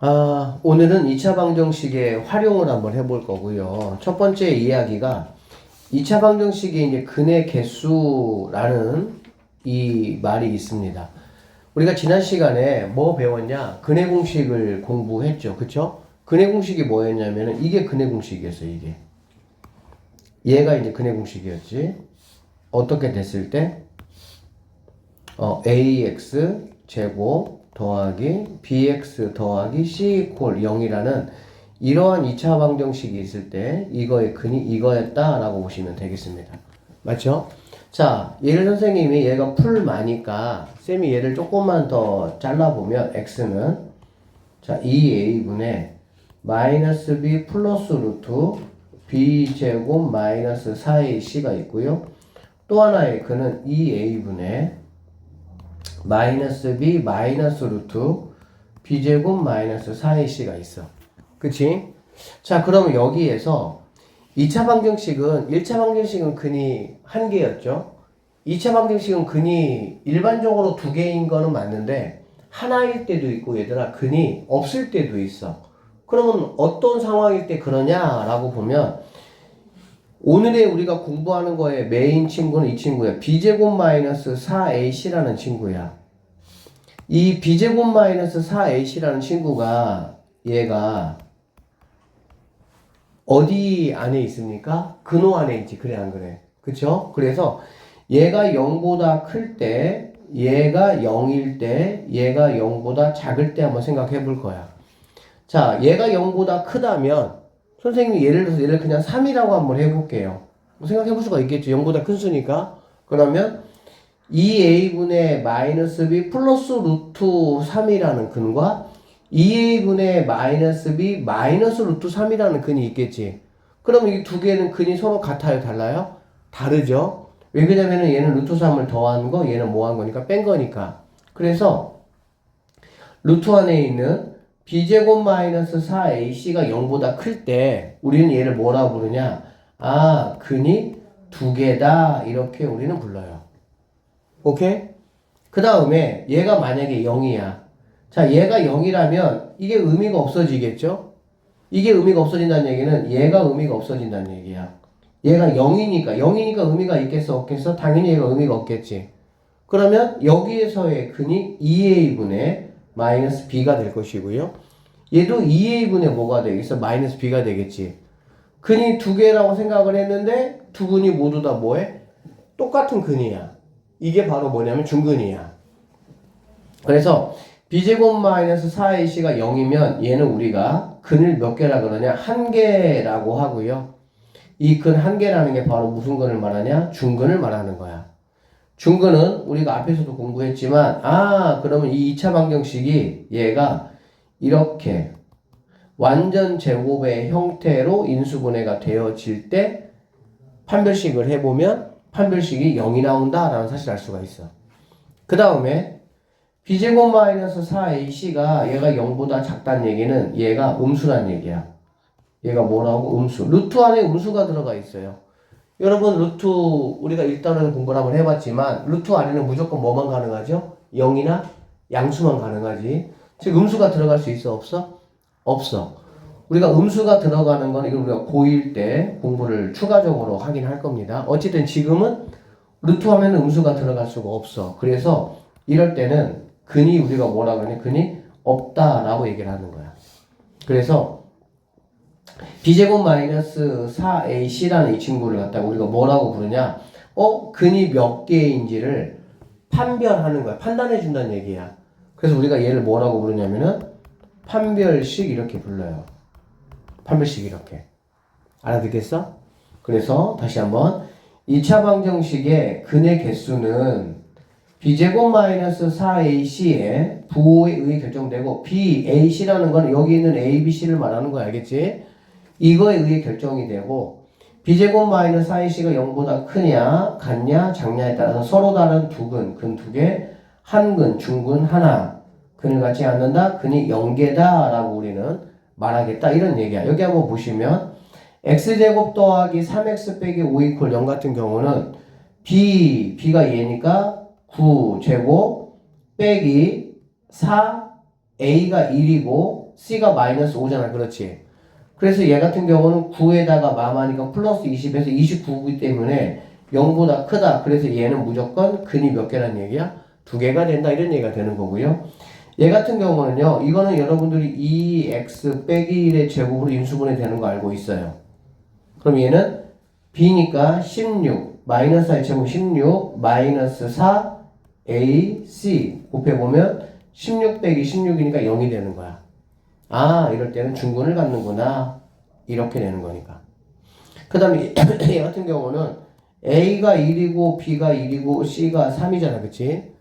오늘은 2차 방정식의 활용을 한번 해볼 거고요. 첫 번째 이야기가 2차 방정식의 이제 근의 개수라는 이 말이 있습니다. 우리가 지난 시간에 뭐 배웠냐? 근의 공식을 공부했죠. 그쵸? 근의 공식이 뭐였냐면은 이게 근의 공식이었어요, 이게. 얘가 이제 근의 공식이었지. 어떻게 됐을 때? ax 제곱 더하기 bx 더하기 c 이퀄 0이라는 이러한 2차 방정식이 있을 때 이거의 근이 이거였다라고 보시면 되겠습니다. 맞죠? 자, 얘를 선생님이 얘가 풀 마니까 쌤이 얘를 조금만 더 잘라보면 x는 자 2a분의 마이너스 b 플러스 루트 b 제곱 마이너스 4ac가 있고요. 또 하나의 근은 2a분의 마이너스 b 마이너스 루트 b제곱 마이너스 4ac가 있어. 그치? 자, 그러면 여기에서 2차 방정식은 1차 방정식은 근이 한 개였죠. 2차 방정식은 근이 일반적으로 두 개인 거는 맞는데 하나일 때도 있고 얘들아 근이 없을 때도 있어. 그러면 어떤 상황일 때 그러냐라고 보면 오늘의 우리가 공부하는 거의 메인 친구는 이 친구야. b제곱 마이너스 4ac라는 친구야. 이 b제곱 마이너스 4ac라는 친구가 얘가 어디 안에 있습니까? 근호 안에 있지. 그래 안 그래? 그쵸? 그래서 얘가 0보다 클 때, 얘가 0일 때, 얘가 0보다 작을 때 한번 생각해 볼 거야. 자, 얘가 0보다 크다면 선생님이 예를 들어서 얘를 그냥 3이라고 한번 해볼게요. 뭐 생각해 볼 수가 있겠죠. 0보다 큰 수니까. 그러면 2a분의 마이너스 b 플러스 루트 3이라는 근과 2a분의 마이너스 b 마이너스 루트 3이라는 근이 있겠지. 그럼 이 두 개는 근이 서로 같아요? 달라요? 다르죠? 왜 그러냐면은 얘는 루트 3을 더한 거, 얘는 뭐 한 거니까 뺀 거니까. 그래서 루트 안에 있는 b제곱 마이너스 4ac가 0보다 클 때 우리는 얘를 뭐라 부르냐? 근이 두 개다. 이렇게 우리는 불러요. 오케이? 그 다음에 얘가 만약에 0이야. 자, 얘가 0이라면 이게 의미가 없어지겠죠? 이게 의미가 없어진다는 얘기는 얘가 의미가 없어진다는 얘기야. 얘가 0이니까 의미가 있겠어 없겠어? 당연히 얘가 의미가 없겠지. 그러면 여기에서의 근이 2a분의 마이너스 b가 될 것이고요. 얘도 2a분의 뭐가 되겠어? 마이너스 b가 되겠지. 근이 두 개라고 생각을 했는데 두 근이 모두 다 뭐해? 똑같은 근이야. 이게 바로 뭐냐면 중근이야. 그래서 b제곱 마이너스 4ac가 0이면 얘는 우리가 근을 몇 개라 그러냐? 한 개라고 하고요. 이 근 한 개라는 게 바로 무슨 근을 말하냐? 중근을 말하는 거야. 중근은 우리가 앞에서도 공부했지만 그러면 이 2차 방정식이 얘가 이렇게 완전 제곱의 형태로 인수분해가 되어질 때 판별식을 해보면 판별식이 0이 나온다라는 사실을 알 수가 있어. 그 다음에 b제곱 마이너스 4ac가 얘가 0보다 작다는 얘기는 얘가 음수란 얘기야. 얘가 뭐라고? 음수. 루트 안에 음수가 들어가 있어요. 여러분 루트 우리가 일단은 공부를 한번 해봤지만 루트 안에는 무조건 뭐만 가능하죠? 0이나 양수만 가능하지. 즉 음수가 들어갈 수 있어? 없어? 없어. 우리가 음수가 들어가는 건 이걸 우리가 고1 때 공부를 추가적으로 하긴 할 겁니다. 어쨌든 지금은 루트 하면 음수가 들어갈 수가 없어. 그래서 이럴 때는 근이 우리가 뭐라 그러냐? 근이 없다라고 얘기를 하는 거야. 그래서 b제곱 마이너스 4ac라는 이 친구를 갖다가 우리가 뭐라고 부르냐? 근이 몇 개인지를 판별하는 거야. 판단해 준다는 얘기야. 그래서 우리가 얘를 뭐라고 부르냐면은 판별식 이렇게 불러요. 판별식 이렇게. 알아듣겠어? 그래서 다시 한번 2차 방정식의 근의 개수는 b제곱 마이너스 4ac의 부호에 의해 결정되고 BAC라는 건 여기 있는 A, B, C를 말하는 거 알겠지? 이거에 의해 결정이 되고 b제곱 마이너스 4ac가 0보다 크냐 같냐 작냐에 따라서 서로 다른 두 근, 근 두 개, 한 근, 중근 하나 근을 갖지 않는다. 근이 0개다 라고 우리는 말하겠다 이런 얘기야. 여기 한번 보시면 x제곱 더하기 3x 빼기 5 이퀄 0 같은 경우는 b가 얘니까 9제곱 빼기 4a가 1이고 C가 마이너스 5잖아. 그렇지. 그래서 얘 같은 경우는 9에다가 마마니까 플러스 20에서 29이기 때문에 0보다 크다. 그래서 얘는 무조건 근이 몇 개란 얘기야? 2개가 된다. 이런 얘기가 되는 거고요. 얘 같은 경우는요. 이거는 여러분들이 2x 빼기 1의 제곱으로 인수분해 되는 거 알고 있어요. 그럼 얘는 b니까 16 마이너스 4의 제곱 16 마이너스 4 ac 곱해보면 16 빼기 16이니까 0이 되는 거야. 아, 이럴 때는 중근을 갖는구나. 이렇게 되는 거니까. 그 다음에 얘 같은 경우는 a가 1이고 b가 1이고 c가 3이잖아. 그치?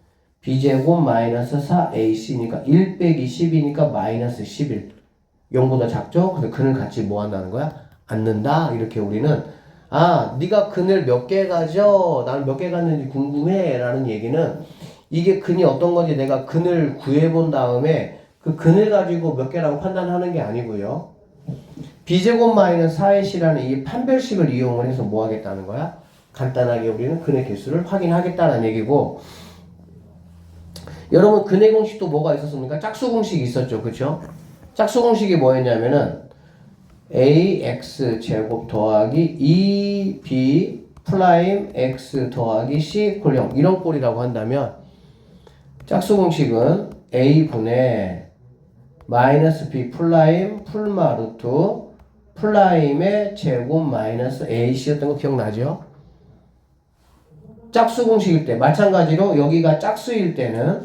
b제곱 마이너스 4ac니까 1 빼기 10이니까 마이너스 11. 0보다 작죠? 그래서 근을 같이 뭐 한다는 거야? 않는다. 이렇게 우리는 아, 네가 근을 몇 개 가져? 나는 몇 개 갔는지 궁금해. 라는 얘기는 이게 근이 어떤 건지 내가 근을 구해본 다음에 그 근을 가지고 몇 개라고 판단하는 게 아니고요. b제곱 마이너스 4ac라는 이 판별식을 이용을 해서 뭐 하겠다는 거야? 간단하게 우리는 근의 개수를 확인하겠다는 얘기고, 여러분 근의 공식도 뭐가 있었습니까? 짝수 공식이 있었죠. 그쵸? 짝수 공식이 뭐였냐면은 ax 제곱 더하기 2b 프라임 x 더하기 c 콜 0 이런 꼴이라고 한다면 짝수 공식은 a분의 마이너스 b 플라임 풀마 루트 플라임의 제곱 마이너스 ac였던 거 기억나죠? 짝수 공식일 때 마찬가지로 여기가 짝수일 때는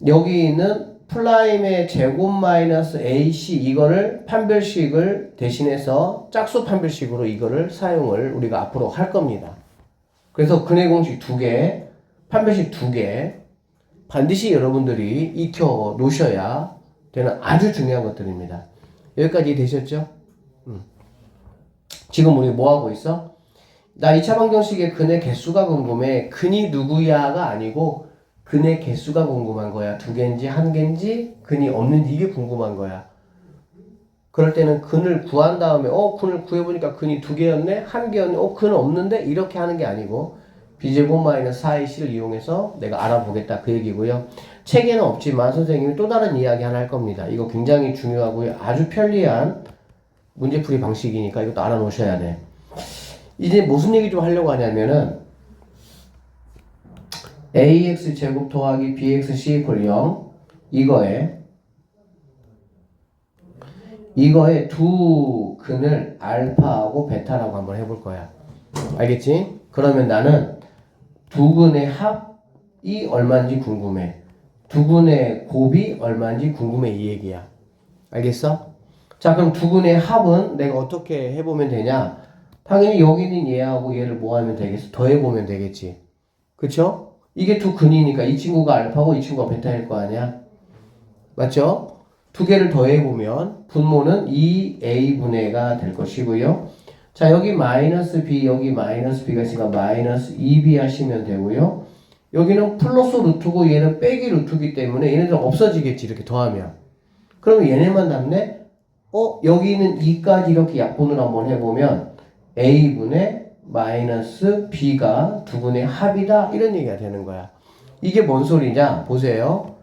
여기 있는 플라임의 제곱 마이너스 ac 이거를 판별식을 대신해서 짝수 판별식으로 이거를 사용을 우리가 앞으로 할 겁니다. 그래서 근의 공식 2개, 판별식 2개 반드시 여러분들이 익혀 놓으셔야 되는 아주 중요한 것들입니다. 여기까지 되셨죠? 지금 우리 뭐 하고 있어? 나 2차 방정식의 근의 개수가 궁금해. 근이 누구야가 아니고 근의 개수가 궁금한 거야. 2개인지 1개인지 근이 없는지 이게 궁금한 거야. 그럴 때는 근을 구한 다음에 근을 구해보니까 근이 2개였네? 1개였네? 근은 없는데? 이렇게 하는 게 아니고 b제곱 마이너스 4ac를 이용해서 내가 알아보겠다 그 얘기고요. 책에는 없지만 선생님이 또 다른 이야기 하나 할 겁니다. 이거 굉장히 중요하고요. 아주 편리한 문제풀이 방식이니까 이것도 알아놓으셔야 돼. 이제 무슨 얘기 좀 하려고 하냐면은 ax 제곱 더하기 bxc 이퀄 0 이거에 두 근을 알파하고 베타라고 한번 해볼 거야. 알겠지? 그러면 나는 두 근의 합이 얼마인지 궁금해. 두 근의 곱이 얼마인지 궁금해. 이 얘기야. 알겠어? 자, 그럼 두 근의 합은 내가 어떻게 해보면 되냐? 당연히 여기 있는 얘하고 얘를 뭐 하면 되겠어? 더해보면 되겠지. 그쵸? 이게 두 근이니까 이 친구가 알파고 이 친구가 베타일 거 아니야? 맞죠? 두 개를 더해보면 분모는 2a분의가 될 것이고요. 자, 여기 마이너스 b, 여기 마이너스 b가 있으니까 마이너스 2b 하시면 되고요. 여기는 플러스 루트고 얘는 빼기 루트이기 때문에 얘네들 없어지겠지, 이렇게 더하면. 그러면 얘네만 남네? 여기는 2까지 이렇게 약분을 한번 해보면 a분의 마이너스 b가 두 분의 합이다, 이런 얘기가 되는 거야. 이게 뭔 소리냐? 보세요.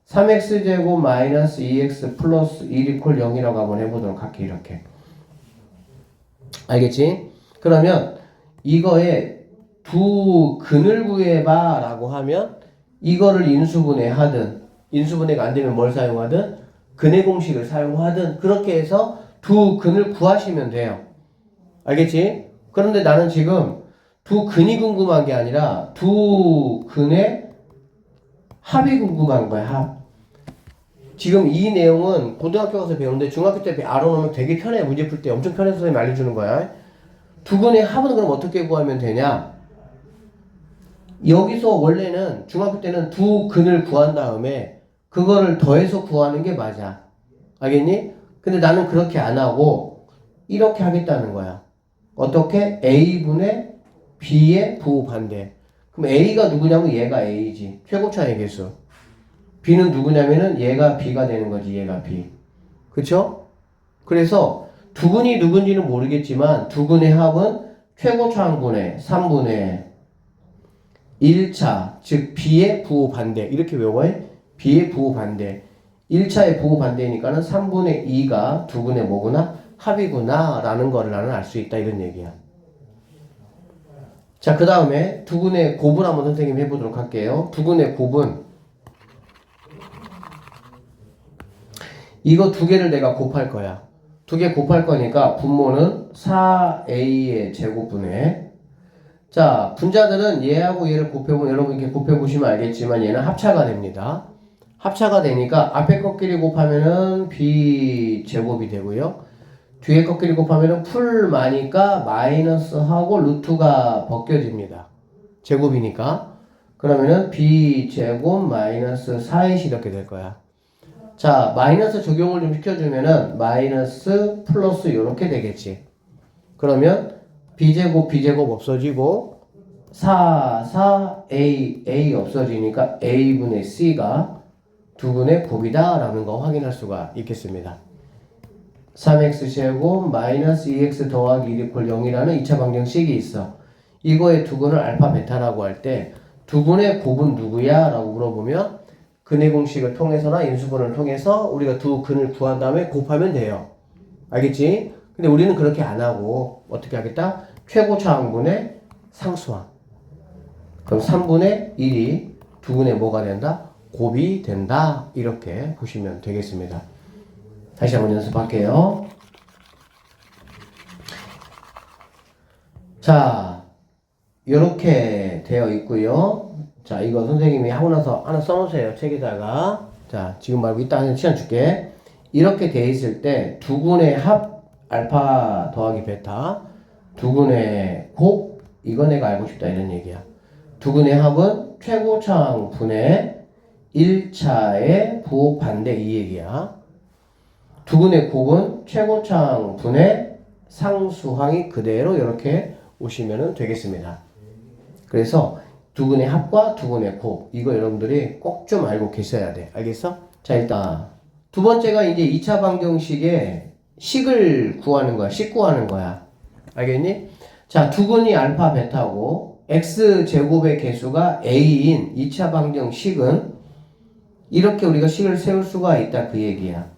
3x제곱 마이너스 2x 플러스 1 이퀄 0이라고 한번 해보도록 할게. 이렇게. 알겠지? 그러면 이거에 두 근을 구해봐 라고 하면 이거를 인수분해 하든, 인수분해가 안 되면 뭘 사용하든 근의 공식을 사용하든 그렇게 해서 두 근을 구하시면 돼요. 알겠지? 그런데 나는 지금 두 근이 궁금한 게 아니라 두 근의 합이 궁금한 거야. 합. 지금 이 내용은 고등학교 가서 배우는데 중학교 때 알아놓으면 되게 편해. 문제 풀 때 엄청 편해서 선생님이 알려주는 거야. 두 근의 합은 그럼 어떻게 구하면 되냐? 여기서 원래는 중학교 때는 두 근을 구한 다음에 그거를 더해서 구하는 게 맞아. 알겠니? 근데 나는 그렇게 안 하고 이렇게 하겠다는 거야. 어떻게? a분의 b의 부반대. 그럼 a가 누구냐면 얘가 a지. 최고차의 개수. b는 누구냐면은 얘가 b가 되는 거지. 얘가 b. 그쵸? 그래서 두 근이 누군지는 모르겠지만 두 근의 합은 최고차 항분의 3분의 1차, 즉 b의 부반대. 이렇게 외워요. b의 부호 반대. 1차의 부호 반대니까는 3분의 2가 두근의 뭐구나? 합이구나 라는 거를 나는 알 수 있다 이런 얘기야. 자, 그 다음에 두근의 곱을 한번 선생님이 해보도록 할게요. 두근의 곱은 이거 두 개를 내가 곱할 거야. 두 개 곱할 거니까 분모는 4a의 제곱분의, 자, 분자들은 얘하고 얘를 곱해보면 여러분 이렇게 곱해보시면 알겠지만 얘는 합차가 됩니다. 합차가 되니까 앞에 것끼리 곱하면은 b 제곱이 되고요. 뒤에 것끼리 곱하면은 풀 마니까 마이너스 하고 루트가 벗겨집니다. 제곱이니까. 그러면은 b 제곱 마이너스 4이 이렇게 될 거야. 자, 마이너스 적용을 좀 시켜주면은 마이너스 플러스 이렇게 되겠지. 그러면 b제곱 없어지고 4a 없어지니까 a분의 c가 두분의 곱이다 라는 거 확인할 수가 있겠습니다. 3x제곱 마이너스 2x 더하기 1 이퀄 0이라는 2차 방정식이 있어. 이거의 두근을 알파 베타라고 할 때 두분의 곱은 누구야? 라고 물어보면 근의 공식을 통해서나 인수분을 통해서 우리가 두 근을 구한 다음에 곱하면 돼요. 알겠지? 근데 우리는 그렇게 안 하고 어떻게 하겠다? 최고차항분의 상수항. 그럼 3분의 1이 두근의 뭐가 된다? 곱이 된다. 이렇게 보시면 되겠습니다. 다시 한번 연습할게요. 자, 이렇게 되어 있고요. 자, 이거 선생님이 하고 나서 하나 써놓으세요. 책에다가. 자, 지금 말고 이따 하는 시간 줄게. 이렇게 돼 있을 때 두근의 합 알파 더하기 베타, 두근의 곱, 이거 내가 알고 싶다 이런 얘기야. 두근의 합은 최고차항 분의 1차의 부호 반대 이 얘기야. 두근의 곱은 최고차항 분의 상수항이 그대로 이렇게 오시면 되겠습니다. 그래서 두근의 합과 두근의 곱, 이거 여러분들이 꼭 좀 알고 계셔야 돼. 알겠어? 자, 일단 두 번째가 이제 2차 방정식의 식을 구하는 거야. 식 구하는 거야. 알겠니? 자, 두근이 알파 베타고 x제곱의 개수가 a인 2차 방정식은 이렇게 우리가 식을 세울 수가 있다 그 얘기야.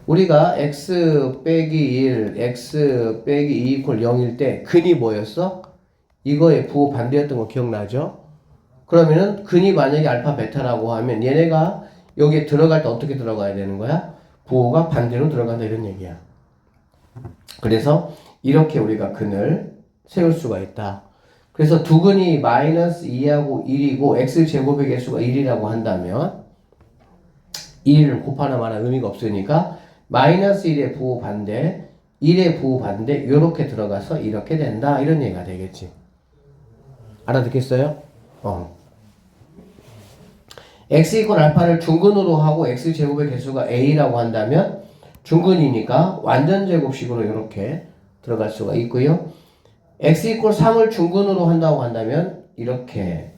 우리가 x 빼기 1, x 빼기 2 이퀄 0일 때 근이 뭐였어? 이거의 부호 반대였던 거 기억나죠? 그러면은 근이 만약에 알파 베타라고 하면 얘네가 여기에 들어갈 때 어떻게 들어가야 되는 거야? 부호가 반대로 들어간다 이런 얘기야. 그래서 이렇게 우리가 근을 세울 수가 있다. 그래서 두 근이 마이너스 2하고 1이고 x제곱의 개수가 1이라고 한다면 1을 곱하나 마나 의미가 없으니까 마이너스 1의 부호 반대, 1의 부호 반대 이렇게 들어가서 이렇게 된다 이런 얘기가 되겠지. 알아듣겠어요? x 이퀄 알파를 중근으로 하고 x제곱의 개수가 a라고 한다면 중근이니까 완전 제곱식으로 이렇게 들어갈 수가 있고요. x 이퀄 3을 중근으로 한다고 한다면 이렇게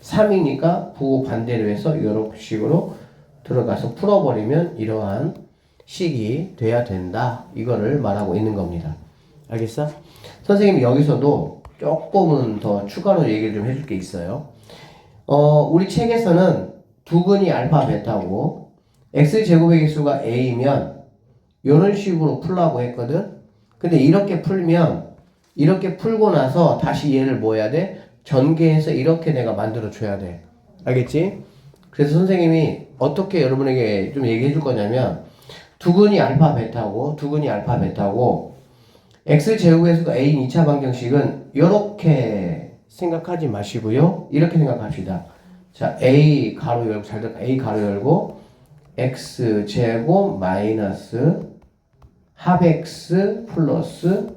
3이니까 부호 반대로 해서 이런 식으로 들어가서 풀어버리면 이러한 식이 돼야 된다. 이거를 말하고 있는 겁니다. 알겠어? 선생님이 여기서도 조금은 더 추가로 얘기를 좀 해줄 게 있어요. 우리 책에서는 두근이 알파 베타고 x제곱의 개수가 a면 이런 식으로 풀라고 했거든. 근데 이렇게 풀면 이렇게 풀고 나서 다시 얘를 뭐 해야 돼? 전개해서 이렇게 내가 만들어 줘야 돼. 알겠지? 그래서 선생님이 어떻게 여러분에게 좀 얘기해 줄 거냐면 두근이 알파 베타고 x제곱의 수가 a인 2차 방정식은 이렇게 생각하지 마시고요. 이렇게 생각합시다. 자, a 가로 열고 잘 들어. a 가로 열고 x제곱 마이너스 합 x 플러스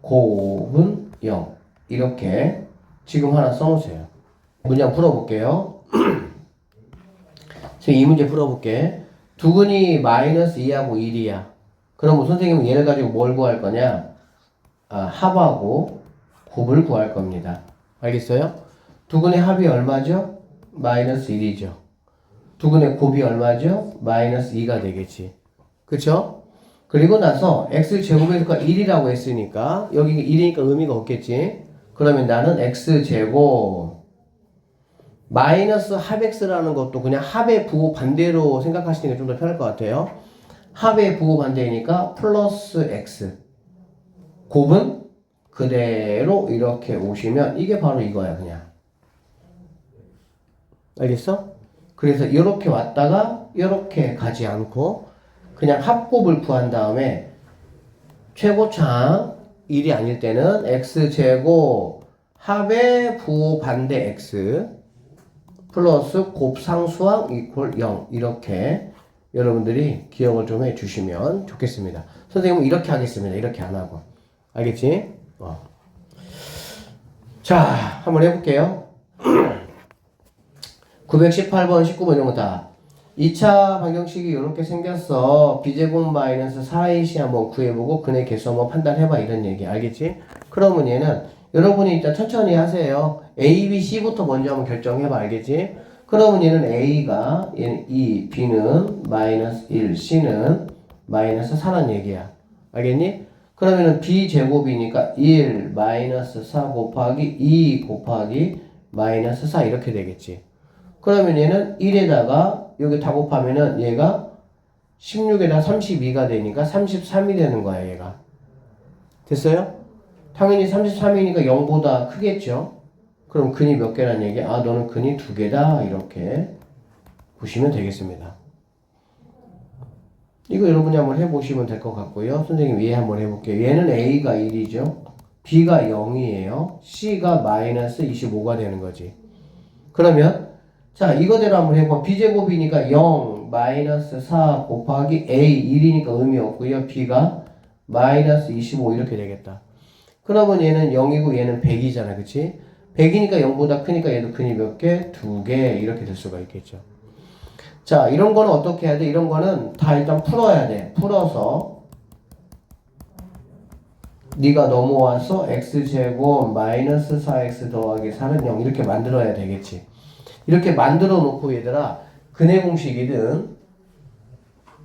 곱은 0 이렇게 지금 하나 써놓으세요. 문제 한번 풀어볼게요. 지금 이 문제 풀어볼게. 두근이 마이너스 2하고 1이야. 그럼 선생님은 얘를 가지고 뭘 구할 거냐? 합하고 곱을 구할 겁니다. 알겠어요? 두근의 합이 얼마죠? 마이너스 1이죠. 두근의 곱이 얼마죠? 마이너스 2가 되겠지. 그쵸? 그리고 나서 x제곱에서가 1이라고 했으니까 여기 1이니까 의미가 없겠지. 그러면 나는 x제곱 마이너스 합 x라는 것도 그냥 합의 부호 반대로 생각하시는 게 좀 더 편할 것 같아요. 합의 부호 반대니까 플러스 x. 곱은 그대로 이렇게 오시면 이게 바로 이거야 그냥. 알겠어? 그래서 이렇게 왔다가 이렇게 가지 않고 그냥 합곱을 구한 다음에 최고창 1이 아닐 때는 x제곱 합의 부호 반대 x 플러스 곱상수항 이퀄 0 이렇게 여러분들이 기억을 좀 해주시면 좋겠습니다. 선생님은 이렇게 하겠습니다. 이렇게 안 하고. 알겠지? 자, 한번 해볼게요. 918번, 19번 이런 거 다. 2차 방정식이 이렇게 생겼어. b제곱 마이너스 4ac 한번 구해보고 근의 개수 한번 판단해봐 이런 얘기. 알겠지? 그러면 얘는 여러분이 일단 천천히 하세요. A, B, C부터 먼저 한번 결정해봐. 알겠지? 그러면 얘는 A가 얘는 2, B는 마이너스 1, C는 마이너스 4란 얘기야. 알겠니? 그러면은 B제곱이니까 1 마이너스 4 곱하기 2 곱하기 마이너스 4 이렇게 되겠지. 그러면 얘는 1에다가 여기 다 곱하면은 얘가 16에다 32가 되니까 33이 되는 거야 얘가. 됐어요? 당연히 33이니까 0보다 크겠죠? 그럼 근이 몇 개란 얘기야? 아 너는 근이 2개다 이렇게 보시면 되겠습니다. 이거 여러분이 한번 해보시면 될 것 같고요. 선생님 얘 한번 해볼게요. 얘는 A가 1이죠. B가 0이에요. C가 마이너스 25가 되는 거지. 그러면 자 이거대로 한번 해봐. B제곱이니까 0 마이너스 4 곱하기 A 1이니까 의미 없고요. B가 마이너스 25 이렇게 되겠다. 그러면 얘는 0이고 얘는 100이잖아. 그치? 100이니까 0보다 크니까 얘도 근이 몇 개? 2개 이렇게 될 수가 있겠죠. 자 이런 거는 어떻게 해야 돼? 이런 거는 다 일단 풀어야 돼. 풀어서 네가 넘어와서 x제곱 마이너스 4x 더하기 4는 0 이렇게 만들어야 되겠지. 이렇게 만들어 놓고 얘들아 근의 공식이든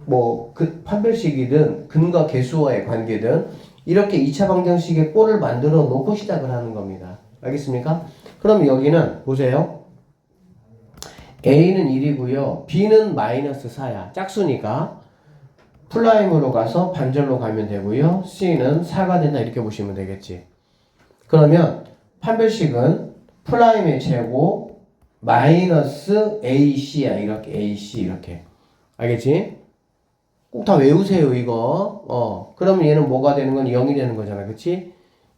뭐 판별식이든 근과 계수와의 관계든 이렇게 2차 방정식의 꼴을 만들어 놓고 시작을 하는 겁니다. 알겠습니까? 그럼 여기는 보세요. A는 1이고요. B는 마이너스 4야. 짝수니까 플라임으로 가서 반절로 가면 되고요. C는 4가 된다 이렇게 보시면 되겠지. 그러면 판별식은 플라임의 제곱 마이너스 AC야. 이렇게 AC 이렇게. 알겠지? 꼭 다 외우세요 이거. 그러면 얘는 뭐가 되는 건 0이 되는 거잖아. 그치?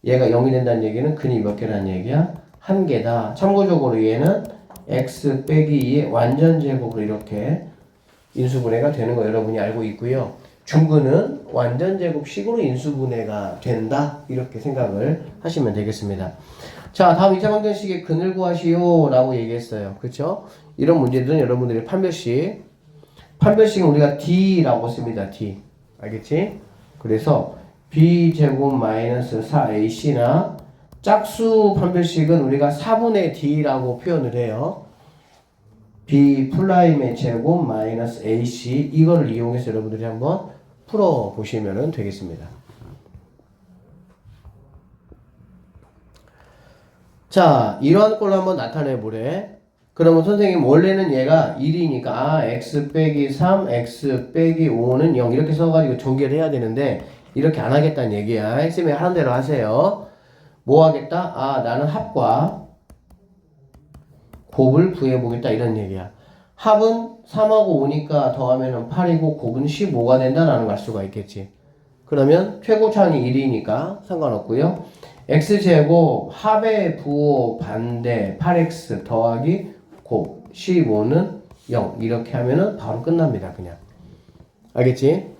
얘가 0이 된다는 얘기는 근이 몇 개라는 얘기야? 1개다. 참고적으로 얘는 x 빼기 2의 완전 제곱으로 이렇게 인수분해가 되는 거 여러분이 알고 있고요. 중근은 완전 제곱식으로 인수분해가 된다. 이렇게 생각을 하시면 되겠습니다. 자, 다음 2차 방정식의 근을 구하시오 라고 얘기했어요. 그렇죠? 이런 문제들은 여러분들이 판별식은 우리가 D라고 씁니다. D. 알겠지? 그래서 B제곱 마이너스 4AC나 짝수 판별식은 우리가 4분의 D라고 표현을 해요. B 플라임의 제곱 마이너스 AC 이거를 이용해서 여러분들이 한번 풀어보시면 되겠습니다. 자, 이러한 꼴로 한번 나타내 보래. 그러면 선생님 원래는 얘가 1이니까 x 빼기 3, x 빼기 5는 0 이렇게 써가지고 전개를 해야 되는데 이렇게 안 하겠다는 얘기야. 쌤이 하는 대로 하세요. 뭐 하겠다? 아 나는 합과 곱을 구해보겠다 이런 얘기야. 합은 3하고 5니까 더하면 8이고 곱은 15가 된다라는 걸 알 수가 있겠지. 그러면 최고차항이 1이니까 상관없고요. x제곱 합의 부호 반대 8x 더하기 곱 15는 0 이렇게 하면은 바로 끝납니다. 그냥 알겠지?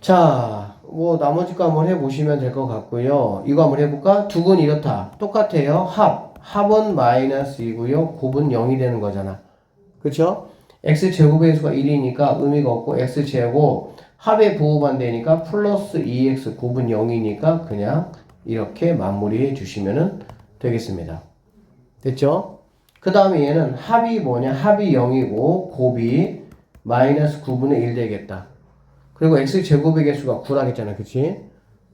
자, 뭐 나머지 거 한번 해보시면 될 것 같고요. 이거 한번 해볼까? 두근 이렇다. 똑같아요. 합은 마이너스 2고요. 곱은 0이 되는 거잖아. 그쵸? x제곱의 수가 1이니까 의미가 없고 x제곱 합의 부호 반대니까 플러스 2x 곱은 0이니까 그냥 이렇게 마무리해 주시면 되겠습니다. 됐죠? 그 다음에 얘는 합이 뭐냐? 합이 0이고 곱이 마이너스 9분의 1 되겠다. 그리고 x제곱의 개수가 9라겠잖아. 그치?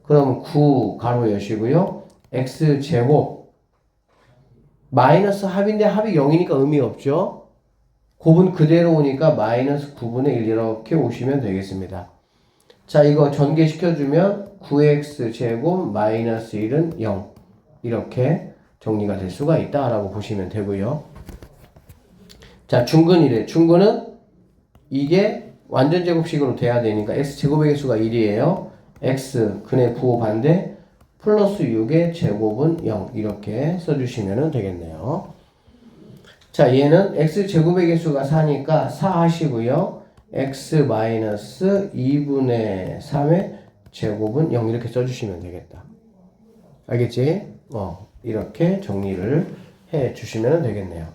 그럼 9 가로 여시고요. x제곱 마이너스 합인데 합이 0이니까 의미 없죠? 곱은 그대로 오니까 마이너스 9분의 1 이렇게 오시면 되겠습니다. 자, 이거 전개시켜주면 9x 제곱 마이너스 1은 0 이렇게 정리가 될 수가 있다라고 보시면 되고요. 자, 중근이래. 중근은 이게 완전 제곱식으로 돼야 되니까 x 제곱의 개수가 1이에요. x 근의 부호 반대 플러스 6의 제곱은 0 이렇게 써주시면 되겠네요. 자, 얘는 x 제곱의 개수가 4니까 4 하시고요. x 마이너스 2분의 3의 제곱은 0 이렇게 써주시면 되겠다. 알겠지? 이렇게 정리를 해 주시면 되겠네요.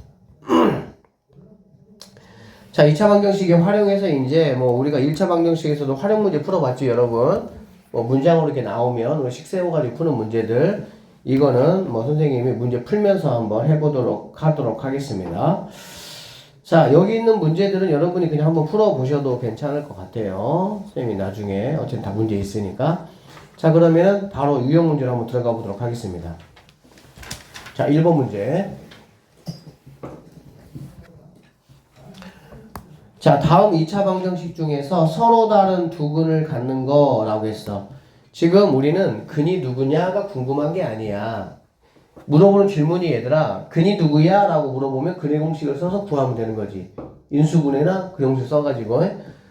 자, 2차 방정식에 활용해서 이제 우리가 1차 방정식에서도 활용 문제 풀어봤죠, 여러분? 문장으로 이렇게 나오면 우리 식 세워가지고 푸는 문제들 이거는 선생님이 문제 풀면서 한번 해보도록 하도록 하겠습니다. 자, 여기 있는 문제들은 여러분이 그냥 한번 풀어보셔도 괜찮을 것 같아요. 선생님이 나중에 어쨌든 다 문제 있으니까. 자, 그러면 바로 유형 문제로 한번 들어가 보도록 하겠습니다. 자, 1번 문제. 자, 다음 2차 방정식 중에서 서로 다른 두 근을 갖는 거라고 했어. 지금 우리는 근이 누구냐가 궁금한 게 아니야. 물어보는 질문이 얘들아, 근이 누구야? 라고 물어보면 근의 공식을 써서 구하면 되는 거지. 인수분해나 그 공식 써가지고.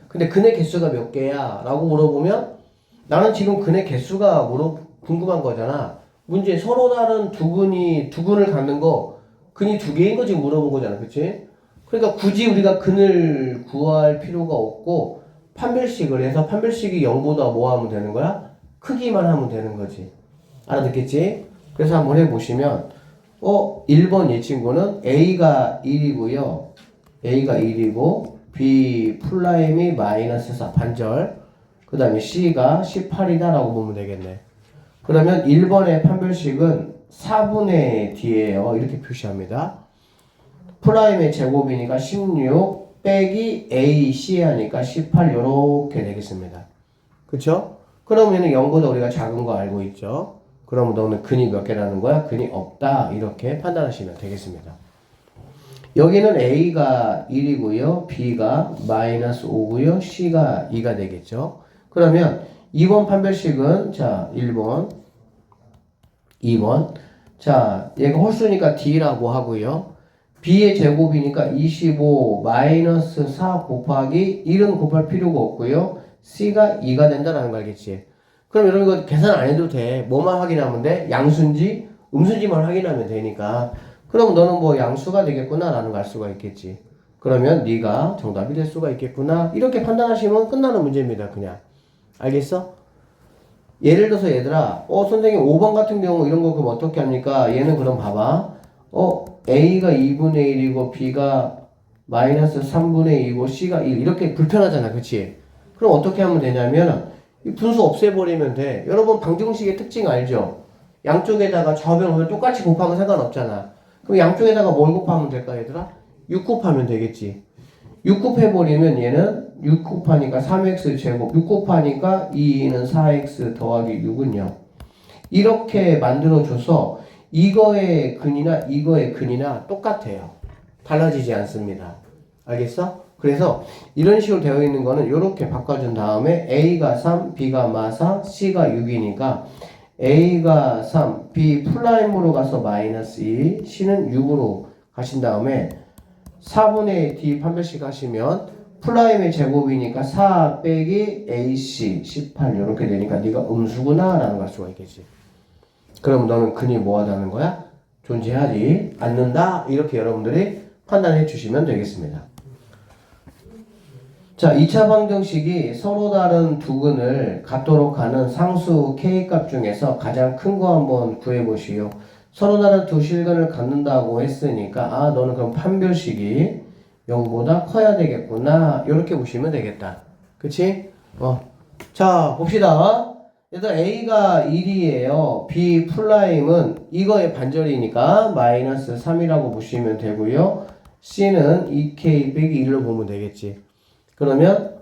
근데 근의 개수가 몇 개야? 라고 물어보면 나는 지금 근의 개수가 궁금한 거잖아. 문제 서로 다른 두 근을 갖는 거 근이 두 개인 거 지금 물어본 거잖아. 그치? 그러니까 굳이 우리가 근을 구할 필요가 없고 판별식을 해서 판별식이 0보다 뭐 하면 되는 거야? 크기만 하면 되는 거지. 알아듣겠지? 그래서 한번 해보시면 1번 이 친구는 A가 1이고요. A가 1이고 B 플라임이 마이너스 4 반절 그 다음에 C가 18이다 라고 보면 되겠네. 그러면 1번의 판별식은 4분의 D예요. 이렇게 표시합니다. 프라임의 제곱이니까 16 빼기 AC 하니까 18 요렇게 되겠습니다. 그쵸? 그러면 0보다 우리가 작은 거 알고 있죠? 그러면 너는 근이 몇 개라는 거야? 근이 없다 이렇게 판단하시면 되겠습니다. 여기는 A가 1이고요. B가 마이너스 5고요. C가 2가 되겠죠? 그러면 2번 판별식은 자 1번 2번 자 얘가 홀수니까 D라고 하고요. B의 제곱이니까 25 마이너스 4 곱하기 1은 곱할 필요가 없고요. C가 2가 된다라는 거 알겠지? 그럼 여러분 이거 계산 안 해도 돼. 뭐만 확인하면 돼? 양수인지 음수인지만 확인하면 되니까. 그럼 너는 양수가 되겠구나 라는 걸 알 수가 있겠지. 그러면 네가 정답이 될 수가 있겠구나. 이렇게 판단하시면 끝나는 문제입니다. 그냥. 알겠어? 예를 들어서 얘들아 선생님 5번 같은 경우 이런 거 그럼 어떻게 합니까? 얘는 그럼 봐봐. A가 2분의 1이고 B가 마이너스 3분의 2고 C가 1 이렇게 불편하잖아. 그치? 그럼 어떻게 하면 되냐면 이 분수 없애버리면 돼. 여러분 방정식의 특징 알죠? 양쪽에다가 좌변 똑같이 곱하면 상관없잖아. 그럼 양쪽에다가 뭘 곱하면 될까 얘들아? 6 곱하면 되겠지. 6 곱해버리면 얘는 6 곱하니까 3x 제곱 6 곱하니까 2는 4x 더하기 6은 0 이렇게 만들어줘서 이거의 근이나 이거의 근이나 똑같아요. 달라지지 않습니다. 알겠어? 그래서 이런 식으로 되어 있는 거는 이렇게 바꿔준 다음에 A가 3, B가 마사, C가 6이니까 A가 3, B 플라임으로 가서 마이너스 2, C는 6으로 가신 다음에 4분의 D 판별식 하시면 플라임의 제곱이니까 4 빼기 AC 18 이렇게 되니까 네가 음수구나 라는 걸 알 수가 있겠지. 그럼 너는 근이 뭐하다는 거야? 존재하지 않는다. 이렇게 여러분들이 판단해 주시면 되겠습니다. 자, 2차 방정식이 서로 다른 두 근을 갖도록 하는 상수 K값 중에서 가장 큰 거 한번 구해보시오. 서로 다른 두 실근을 갖는다고 했으니까 너는 그럼 판별식이 0보다 커야 되겠구나. 이렇게 보시면 되겠다. 그치? 자, 봅시다. 얘들아 A가 1이에요. B 플라임은 이거의 반절이니까 마이너스 3이라고 보시면 되고요. C는 2K 빼기 1로 보면 되겠지. 그러면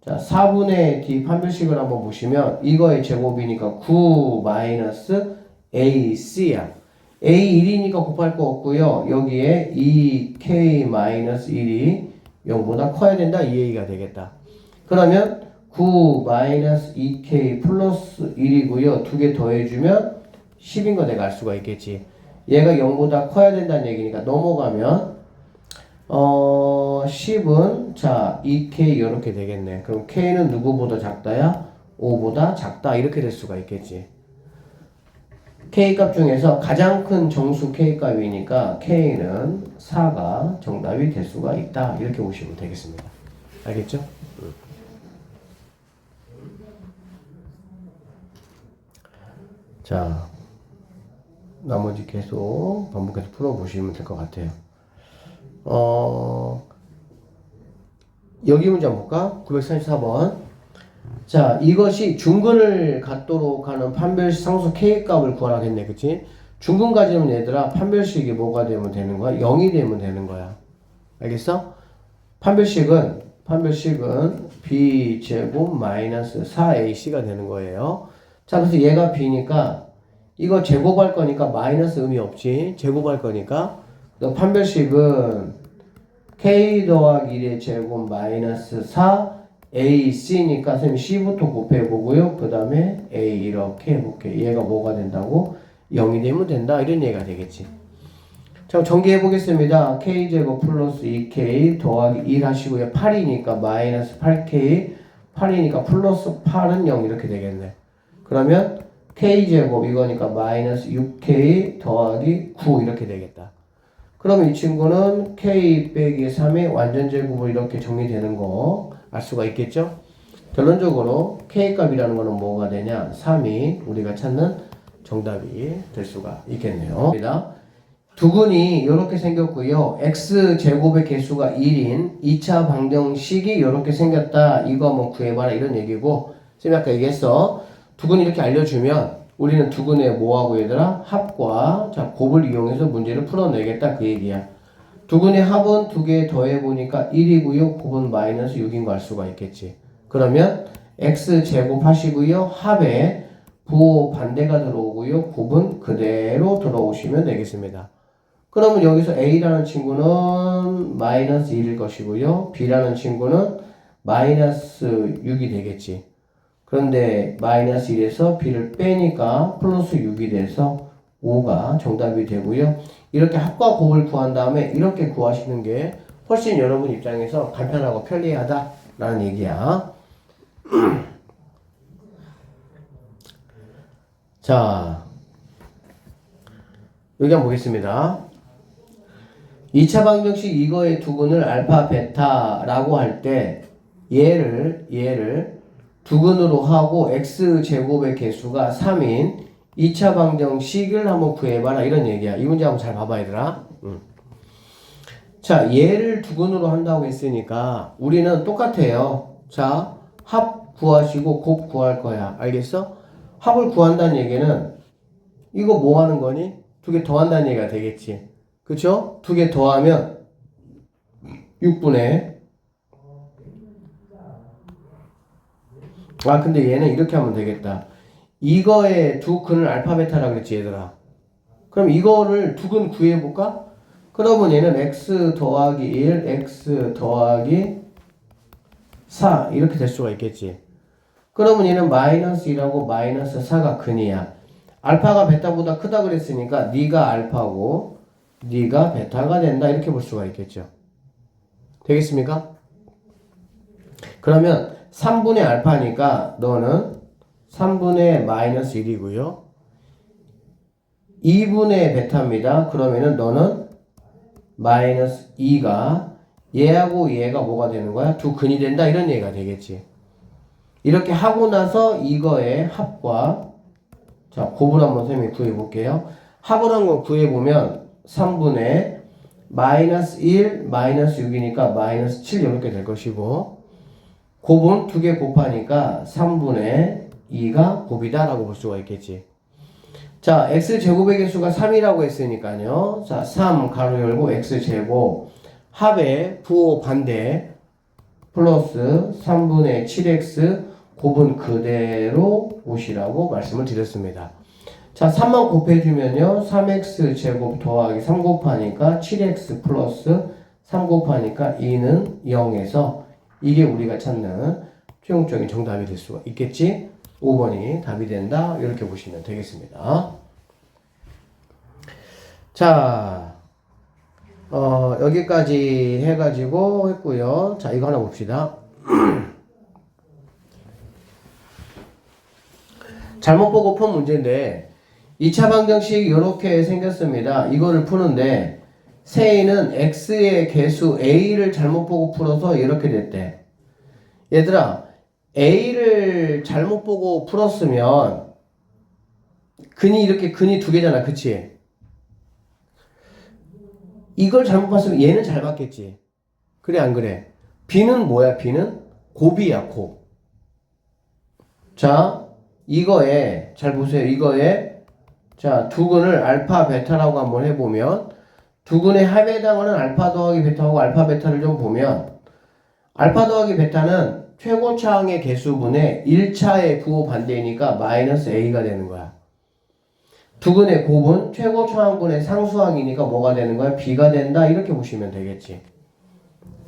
자 4분의 D 판별식을 한번 보시면 이거의 제곱이니까 9 마이너스 AC야. A 1이니까 곱할 거 없고요. 여기에 2K-1이 0보다 커야 된다. 이 얘기가 되겠다. 그러면 9-2K 플러스 1이고요. 두 개 더해주면 10인 거 내가 알 수가 있겠지. 얘가 0보다 커야 된다는 얘기니까 넘어가면 10은 자 2K 이렇게 되겠네. 그럼 K는 누구보다 작다야? 5보다 작다 이렇게 될 수가 있겠지. K값 중에서 가장 큰 정수 K값이니까 K는 4가 정답이 될 수가 있다 이렇게 보시면 되겠습니다. 알겠죠? 자 나머지 계속 반복해서 풀어보시면 될 것 같아요. 여기 문제 한번 볼까? 934번. 자, 이것이 중근을 갖도록 하는 판별식 상수 K값을 구하라겠네, 그치? 중근 가지면 얘들아, 판별식이 뭐가 되면 되는 거야? 0이 되면 되는 거야. 알겠어? 판별식은 B제곱 마이너스 4AC가 되는 거예요. 자, 그래서 얘가 B니까, 이거 제곱할 거니까 마이너스 의미 없지? 제곱할 거니까, 판별식은 K 더하기 1의 제곱 마이너스 4AC니까 선생님 C부터 곱해보고요. 그 다음에 A 이렇게 해볼게. 얘가 뭐가 된다고? 0이 되면 된다. 이런 얘기가 되겠지. 자, 전개해보겠습니다. K제곱 플러스 2K 더하기 1 하시고요. 8이니까 마이너스 8K 8이니까 플러스 8은 0 이렇게 되겠네. 그러면 K제곱 이거니까 마이너스 6K 더하기 9 이렇게 되겠다. 그럼 이 친구는 K 빼기 3의 완전 제곱으로 이렇게 정리되는 거 알 수가 있겠죠? 결론적으로 K 값이라는 거는 뭐가 되냐? 3이 우리가 찾는 정답이 될 수가 있겠네요. 두근이 이렇게 생겼고요. X 제곱의 개수가 1인 2차 방정식이 이렇게 생겼다. 이거 한번 구해봐라 이런 얘기고, 쌤이 아까 얘기했어. 두근이 이렇게 알려주면 우리는 두근의 뭐하고 얘들아? 합과 자 곱을 이용해서 문제를 풀어내겠다 그 얘기야. 두근의 합은 두 개 더해보니까 1이고요. 곱은 마이너스 6인 거 알 수가 있겠지. 그러면 X제곱 하시고요. 합에 부호 반대가 들어오고요. 곱은 그대로 들어오시면 되겠습니다. 그러면 여기서 A라는 친구는 마이너스 1일 것이고요. B라는 친구는 마이너스 6이 되겠지. 그런데 마이너스 1에서 B를 빼니까 플러스 6이 돼서 5가 정답이 되고요. 이렇게 합과 곱을 구한 다음에 이렇게 구하시는 게 훨씬 여러분 입장에서 간편하고 편리하다라는 얘기야. 자, 여기 한번 보겠습니다. 2차 방정식 이거의 두근을 알파 베타라고 할 때 얘를 두근으로 하고 x제곱의 개수가 3인 2차 방정식을 한번 구해봐라 이런 얘기야. 이 문제 한번 잘 봐봐 얘들아. 자, 얘를 두근으로 한다고 했으니까 우리는 똑같아요. 자, 합 구하시고 곱 구할 거야. 알겠어? 합을 구한다는 얘기는 이거 뭐 하는 거니? 두 개 더한다는 얘기가 되겠지. 그쵸? 두 개 더하면 6분의 근데 얘는 이렇게 하면 되겠다. 이거의 두 근을 알파 베타라 그랬지 얘들아. 그럼 이거를 두 근 구해볼까? 그러면 얘는 x 더하기 1 x 더하기 4 이렇게 될 수가 있겠지. 그러면 얘는 마이너스 1하고 마이너스 4가 근이야. 알파가 베타보다 크다 그랬으니까 네가 알파고 네가 베타가 된다 이렇게 볼 수가 있겠죠. 되겠습니까? 그러면 3분의 알파니까 너는 3분의 마이너스 1이고요. 2분의 베타입니다. 그러면은 너는 마이너스 2가 얘하고 얘가 뭐가 되는 거야? 두 근이 된다 이런 얘기가 되겠지. 이렇게 하고 나서 이거의 합과 자 곱을 한번 선생님이 구해볼게요. 합을 한번 구해보면 3분의 마이너스 1 마이너스 6이니까 마이너스 7 이렇게 될 것이고 곱은 두 개 곱하니까 3분의 2가 곱이다 라고 볼 수가 있겠지. 자, x제곱의 개수가 3이라고 했으니까요. 자, 3 가로 열고 x제곱 합의 부호 반대 플러스 3분의 7x 곱은 그대로 오시라고 말씀을 드렸습니다. 자, 3만 곱해주면요. 3x 제곱 더하기 3 곱하니까 7x 플러스 3 곱하니까 2는 0에서 이게 우리가 찾는 최종적인 정답이 될 수가 있겠지? 5번이 답이 된다. 이렇게 보시면 되겠습니다. 자, 여기까지 해가지고 했고요. 자, 이거 하나 봅시다. 잘못 보고 푼 문제인데 2차 방정식 이렇게 생겼습니다. 이거를 푸는데 세인은 x의 개수 a를 잘못 보고 풀어서 이렇게 됐대. 얘들아, a를 잘못 보고 풀었으면 근이 두 개잖아. 그치? 이걸 잘못 봤으면 얘는 잘 봤겠지. 그래 안 그래? b는 뭐야? b는 곱이야, 곱. 자, 이거에 잘 보세요. 이거에 자, 두근을 알파 베타라고 한번 해보면 두근의 합에 해당하는 알파 더하기 베타하고 알파 베타를 좀 보면 알파 더하기 베타는 최고차항의 개수분의 1차의 부호 반대이니까 마이너스 a가 되는 거야. 두근의 곱은 최고차항분의 상수항이니까 뭐가 되는 거야? b가 된다. 이렇게 보시면 되겠지.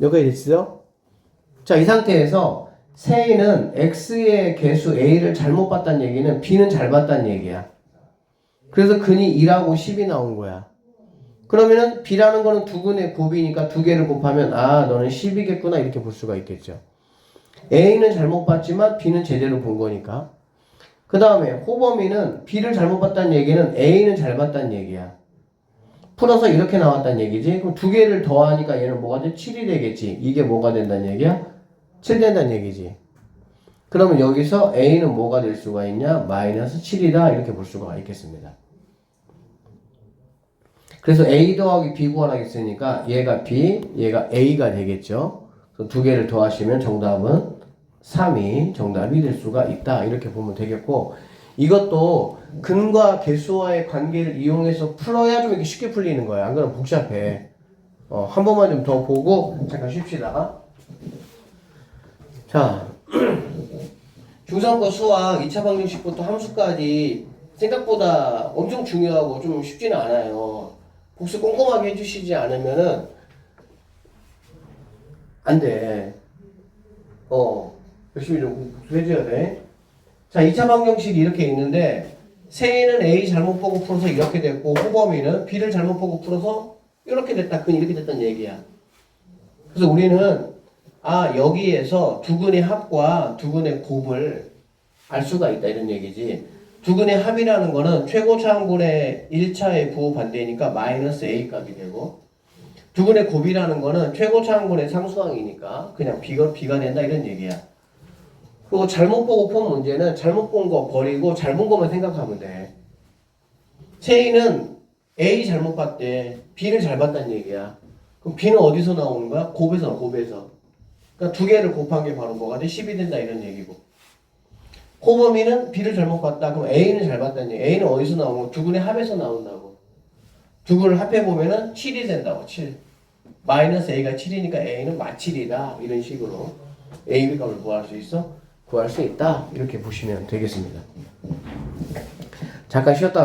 여기까지 됐어요? 자, 이 상태에서 세인은 x의 개수 a를 잘못 봤다는 얘기는 b는 잘 봤다는 얘기야. 그래서 근이 2라고 10이 나온 거야. 그러면은 b라는 거는 두근의 곱이니까 두 개를 곱하면 아, 너는 10이겠구나 이렇게 볼 수가 있겠죠. a는 잘못 봤지만 b는 제대로 본 거니까. 그 다음에 호범이는 b를 잘못 봤다는 얘기는 a는 잘 봤다는 얘기야. 풀어서 이렇게 나왔다는 얘기지. 그럼 두 개를 더하니까 얘는 뭐가 돼? 7이 되겠지. 이게 뭐가 된다는 얘기야? 7 된다는 얘기지. 그러면 여기서 a는 뭐가 될 수가 있냐? 마이너스 7이다 이렇게 볼 수가 있겠습니다. 그래서 a 더하기 b 구하라겠으니까 얘가 b, 얘가 a가 되겠죠. 그래서 두 개를 더하시면 정답은 3이 정답이 될 수가 있다. 이렇게 보면 되겠고, 이것도 근과 개수와의 관계를 이용해서 풀어야 좀 이렇게 쉽게 풀리는 거야. 안 그러면 복잡해. 한 번만 좀 더 보고 잠깐 쉽시다. 자, 중3거 수학 2차 방정식부터 함수까지 생각보다 엄청 중요하고 좀 쉽지는 않아요. 복습 꼼꼼하게 해주시지 않으면은 안 돼. 열심히 좀 복습해줘야 돼. 자, 2차 방정식이 이렇게 있는데 세인은 A 잘못 보고 풀어서 이렇게 됐고 호범이는 B를 잘못 보고 풀어서 이렇게 됐다. 그건 이렇게 됐다는 얘기야. 그래서 우리는 여기에서 두근의 합과 두근의 곱을 알 수가 있다 이런 얘기지. 두근의 합이라는 거는 최고차항분의 1차의 부호 반대니까 마이너스 A 값이 되고, 두근의 곱이라는 거는 최고차항분의 상수항이니까 그냥 B가 된다 이런 얘기야. 그리고 잘못 보고 푼 문제는 잘못 본 거 버리고 잘 본 거만 생각하면 돼. 세이는 A 잘못 봤대. B를 잘 봤다는 얘기야. 그럼 B는 어디서 나오는 거야? 곱에서. 그러니까 두 개를 곱한 게 바로 뭐가 돼? 10이 된다 이런 얘기고. 호범이는 B를 잘못 봤다. 그럼 A는 잘 봤다는 얘기. A는 어디서 나오는 거? 두근의 합에서 나온다고. 두근을 합해보면은 7이 된다고. 7. 마이너스 A가 7이니까 A는 마7이다. 이런 식으로 A, B 값을 뭐 할 수 있어? 구할 수 있다. 이렇게 보시면 되겠습니다. 잠깐 쉬었다.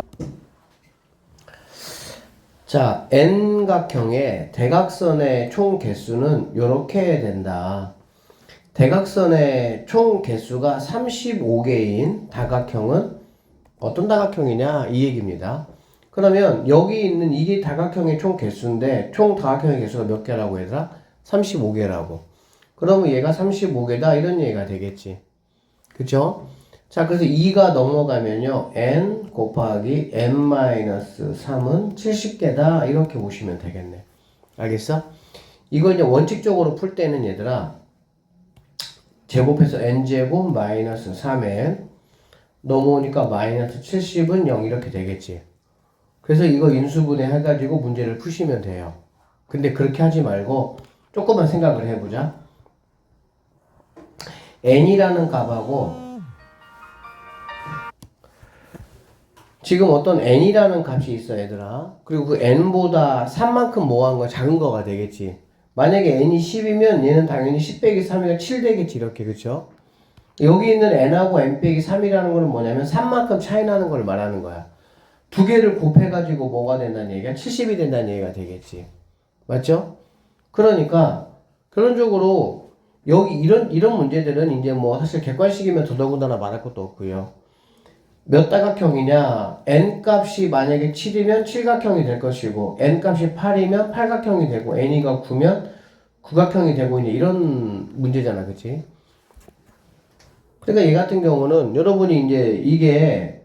자, N각형의 대각선의 총 개수는 이렇게 된다. 대각선의 총 개수가 35개인 다각형은 어떤 다각형이냐 이 얘기입니다. 그러면 여기 있는 이게 다각형의 총 개수인데 총 다각형의 개수가 몇 개라고 얘들아? 35개라고. 그러면 얘가 35개다 이런 얘기가 되겠지. 그쵸? 자, 그래서 2가 넘어가면요 n 곱하기 n-3은 70개다 이렇게 보시면 되겠네. 알겠어? 이걸 이제 원칙적으로 풀 때는 얘들아 제곱해서 n제곱 마이너스 3n 넘어오니까 마이너스 70은 0 이렇게 되겠지. 그래서 이거 인수분해 해가지고 문제를 푸시면 돼요. 근데 그렇게 하지 말고 조금만 생각을 해보자. n이라는 값하고 지금 어떤 n이라는 값이 있어 얘들아. 그리고 그 n보다 3만큼 뭐한 거 작은 거가 되겠지. 만약에 n이 10이면 얘는 당연히 10 빼기 3이가 7 되겠지 이렇게. 그쵸? 여기 있는 n하고 n 빼기 3이라는 거는 뭐냐면 3만큼 차이 나는 걸 말하는 거야. 두 개를 곱해가지고 뭐가 된다는 얘기야? 70이 된다는 얘기가 되겠지. 맞죠? 그러니까, 결론적으로, 여기 이런 문제들은 이제 뭐 사실 객관식이면 더더군다나 말할 것도 없고요. 몇 다각형이냐? n 값이 만약에 7이면 7각형이 될 것이고, n 값이 8이면 8각형이 되고, n이가 9면 9각형이 되고, 이제 이런 문제잖아. 그치? 그러니까 얘 같은 경우는 여러분이 이제 이게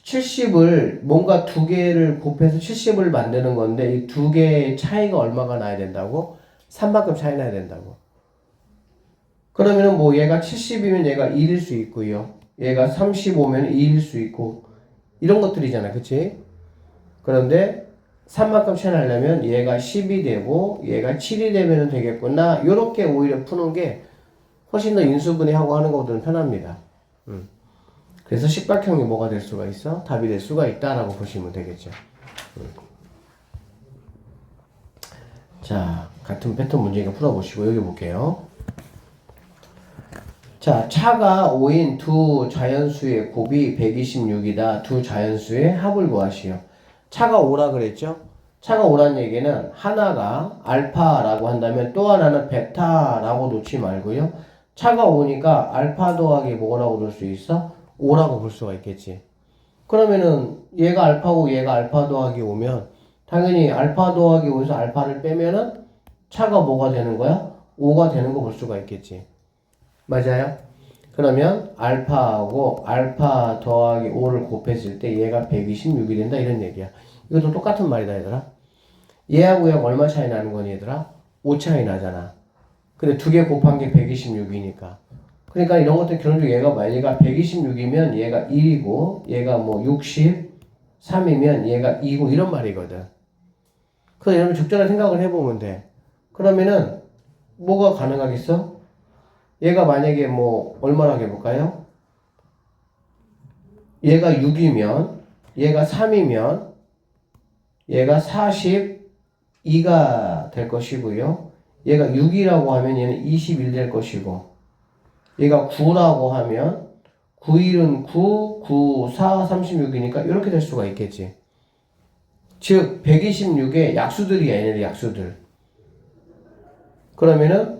70을 뭔가 두 개를 곱해서 70을 만드는 건데 이 두 개의 차이가 얼마가 나야 된다고? 3만큼 차이 나야 된다고. 그러면은 뭐 얘가 70이면 얘가 1일 수 있고요. 얘가 35면 2일 수 있고 이런 것들이잖아. 그치? 그런데 3만큼 차이 나려면 얘가 10이 되고 얘가 7이 되면 되겠구나. 요렇게 오히려 푸는 게 훨씬 더 인수분해하고 하는 것보다는 편합니다. 그래서 십각형이 뭐가 될 수가 있어? 답이 될 수가 있다라고 보시면 되겠죠. 자, 같은 패턴 문제니까 풀어보시고 여기 볼게요. 자, 차가 5인 두 자연수의 곱이 126이다. 두 자연수의 합을 구하시오. 차가 5라 그랬죠? 차가 5란 얘기는 하나가 알파라고 한다면 또 하나는 베타라고 놓지 말고요. 차가 5니까 알파 더하기 뭐라고 놓을 수 있어? 5라고 볼 수가 있겠지. 그러면은 얘가 알파고 얘가 알파 더하기 5면 당연히 알파 더하기 5에서 알파를 빼면은 차가 뭐가 되는 거야? 5가 되는 거 볼 수가 있겠지. 맞아요? 그러면 알파하고 알파 더하기 5를 곱했을 때 얘가 126이 된다 이런 얘기야. 이것도 똑같은 말이다 얘들아. 얘하고 얘하고 얼마 차이 나는 거니 얘들아? 5 차이 나잖아. 근데 두 개 곱한 게 126이니까. 그러니까 이런 것들 결론적으로 얘가 126이면 얘가 1이고 얘가 뭐 63이면 얘가 2고 이런 말이거든. 그래서 여러분 적절한 생각을 해보면 돼. 그러면은 뭐가 가능하겠어? 얘가 만약에 뭐 얼마나 해볼까요? 얘가 6이면 얘가 3이면 얘가 42가 될 것이고요. 얘가 6이라고 하면 얘는 21 될 것이고 얘가 9라고 하면 9일은 9, 9, 4, 36이니까 이렇게 될 수가 있겠지. 즉 126의 약수들이야 얘네들 약수들. 그러면은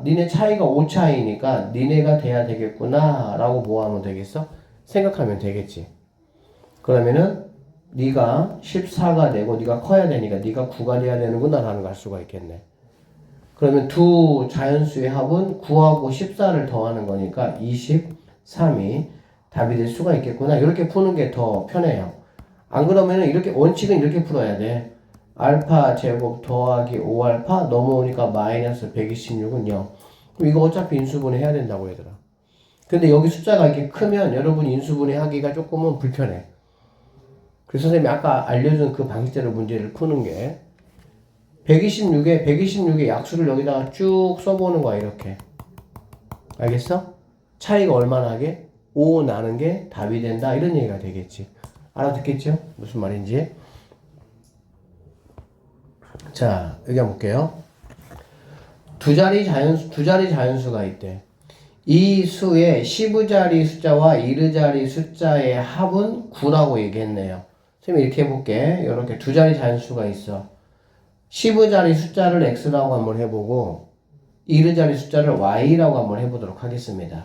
니네 차이가 5 차이니까 니네가 돼야 되겠구나 라고 뭐 하면 되겠어? 생각하면 되겠지. 그러면은 네가 14가 되고 네가 커야 되니까 네가 9가 돼야 되는구나 라는 걸 알 수가 있겠네. 그러면 두 자연수의 합은 9하고 14를 더하는 거니까 23이 답이 될 수가 있겠구나. 이렇게 푸는 게 더 편해요. 안 그러면 이렇게 원칙은 이렇게 풀어야 돼. 알파 제곱 더하기 5알파 넘어오니까 마이너스 126은 0. 그럼 이거 어차피 인수분해 해야 된다고 얘들아. 근데 여기 숫자가 이렇게 크면 여러분이 인수분해 하기가 조금은 불편해. 그래서 선생님이 아까 알려준 그 방식대로 문제를 푸는 게 126의 약수를 여기다가 쭉 써보는 거야, 이렇게. 알겠어? 차이가 얼마나 하게? 5 나는 게 답이 된다. 이런 얘기가 되겠지. 알아듣겠죠? 무슨 말인지. 자, 여기 한번 볼게요. 두 자리 자연수가 있대. 이 수의 10자리 숫자와 1자리 숫자의 합은 9라고 얘기했네요. 선생님이 이렇게 해볼게. 이렇게 두 자리 자연수가 있어. 10자리 숫자를 x라고 한번 해보고 1자리 숫자를 y라고 한번 해보도록 하겠습니다.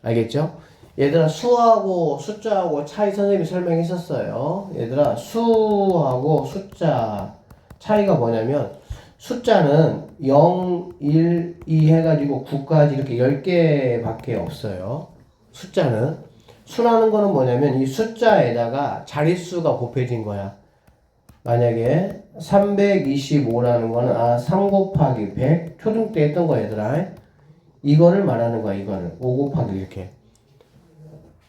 알겠죠? 얘들아 수하고 숫자하고 차이 선생님이 설명했었어요. 얘들아 수하고 숫자 차이가 뭐냐면 숫자는 0, 1, 2 해가지고 9까지 이렇게 10개밖에 없어요. 숫자는 수라는 거는 뭐냐면 이 숫자에다가 자릿수가 곱해진 거야. 만약에 325라는 거는 3 곱하기 100 초등 때 했던 거 얘들아. 이거를 말하는 거야. 이거를 5 곱하기 이렇게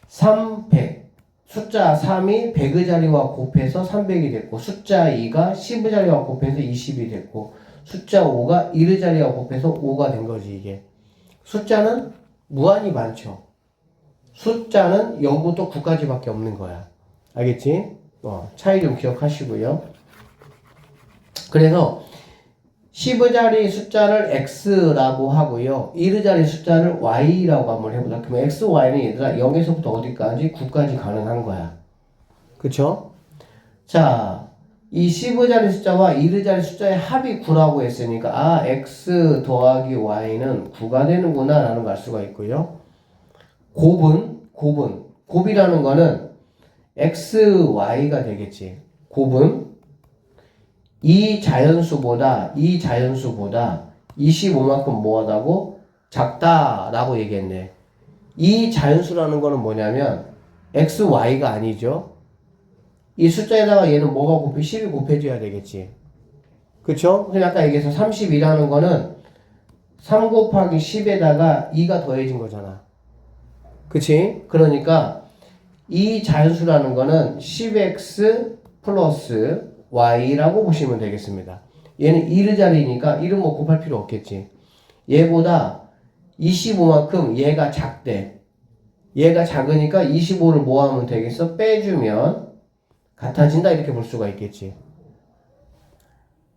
300 숫자 3이 100의 자리와 곱해서 300이 됐고 숫자 2가 10의 자리와 곱해서 20이 됐고 숫자 5가 1의 자리와 곱해서 5가 된 거지 이게. 숫자는 무한히 많죠. 숫자는 0부터 9까지밖에 없는 거야. 알겠지? 차이 좀 기억하시고요. 그래서 10의 자리 숫자를 x라고 하고요. 1의 자리 숫자를 y라고 한번 해보자. 그러면 x, y는 얘들아 0에서부터 어디까지? 9까지 가능한 거야. 그쵸? 자, 이 10자리 숫자와 1자리 숫자의 합이 9라고 했으니까 x 더하기 y는 9가 되는구나 라는 걸 알 수가 있고요. 곱이라는 거는 x, y가 되겠지. 곱은 이 자연수보다 25만큼 뭐하다고? 작다라고 얘기했네. 이 자연수라는 거는 뭐냐면 x, y가 아니죠. 이 숫자에다가 얘는 뭐가 곱해? 10이 곱해줘야 되겠지. 그쵸? 그냥 아까 얘기해서 32라는 거는 3 곱하기 10에다가 2가 더해진 거잖아. 그치? 그러니까 이 자연수라는 거는 10x 플러스 y라고 보시면 되겠습니다. 얘는 1자리니까 1은 뭐 곱할 필요 없겠지. 얘보다 25만큼 얘가 작대. 얘가 작으니까 25를 뭐 하면 되겠어? 빼주면 같아진다 이렇게 볼 수가 있겠지.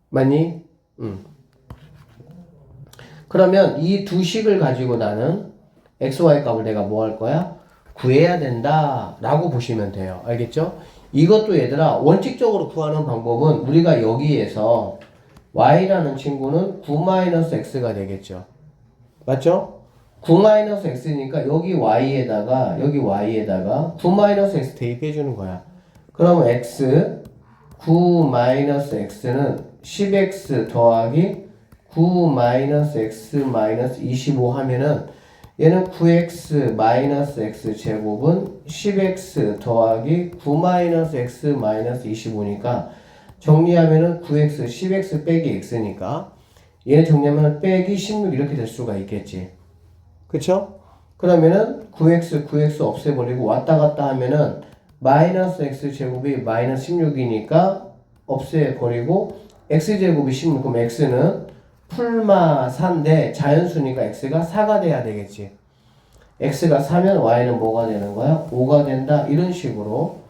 맞니? 그러면 이 두 식을 가지고 나는 x, y 값을 내가 뭐 할 거야? 구해야 된다 라고 보시면 돼요. 알겠죠? 이것도 얘들아 원칙적으로 구하는 방법은 우리가 여기에서 y라는 친구는 9-x가 되겠죠. 맞죠? 9-x니까 여기 y에다가 9-x 대입해 주는 거야. 그러면 x 9-x는 10x 더하기 9-x-25 하면은 얘는 9x-x 제곱은 10x 더하기 9-x-25니까 정리하면은 9x 10x 빼기 x니까 얘는 정리하면 빼기 16 이렇게 될 수가 있겠지. 그쵸? 그러면은 9x 없애버리고 왔다 갔다 하면은 마이너스 x 제곱이 마이너스 16이니까 없애버리고 x 제곱이 16 그럼 x는 풀마 4인데 자연수니까 x가 4가 돼야 되겠지. x가 4면 y는 뭐가 되는 거야? 5가 된다. 이런 식으로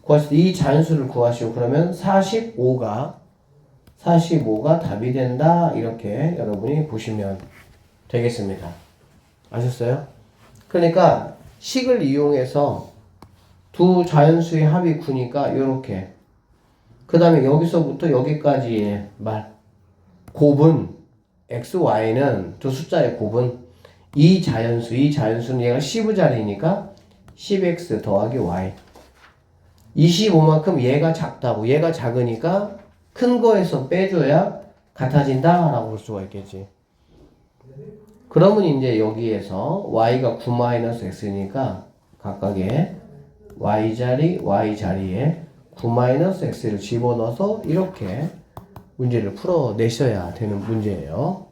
구하실 때 이 자연수를 구하시고 그러면 45가 답이 된다. 이렇게 여러분이 보시면 되겠습니다. 아셨어요? 그러니까 식을 이용해서 두 자연수의 합이 9니까 이렇게 그 다음에 여기서부터 여기까지의 말 곱은 x, y는 두 숫자의 곱은 이 자연수는 얘가 10자리니까 10x 더하기 y 25만큼 얘가 작다고 얘가 작으니까 큰 거에서 빼줘야 같아진다 라고 볼 수가 있겠지. 그러면 이제 여기에서 y가 9-x니까 각각의 y자리에 9-x를 집어넣어서 이렇게 문제를 풀어내셔야 되는 문제예요.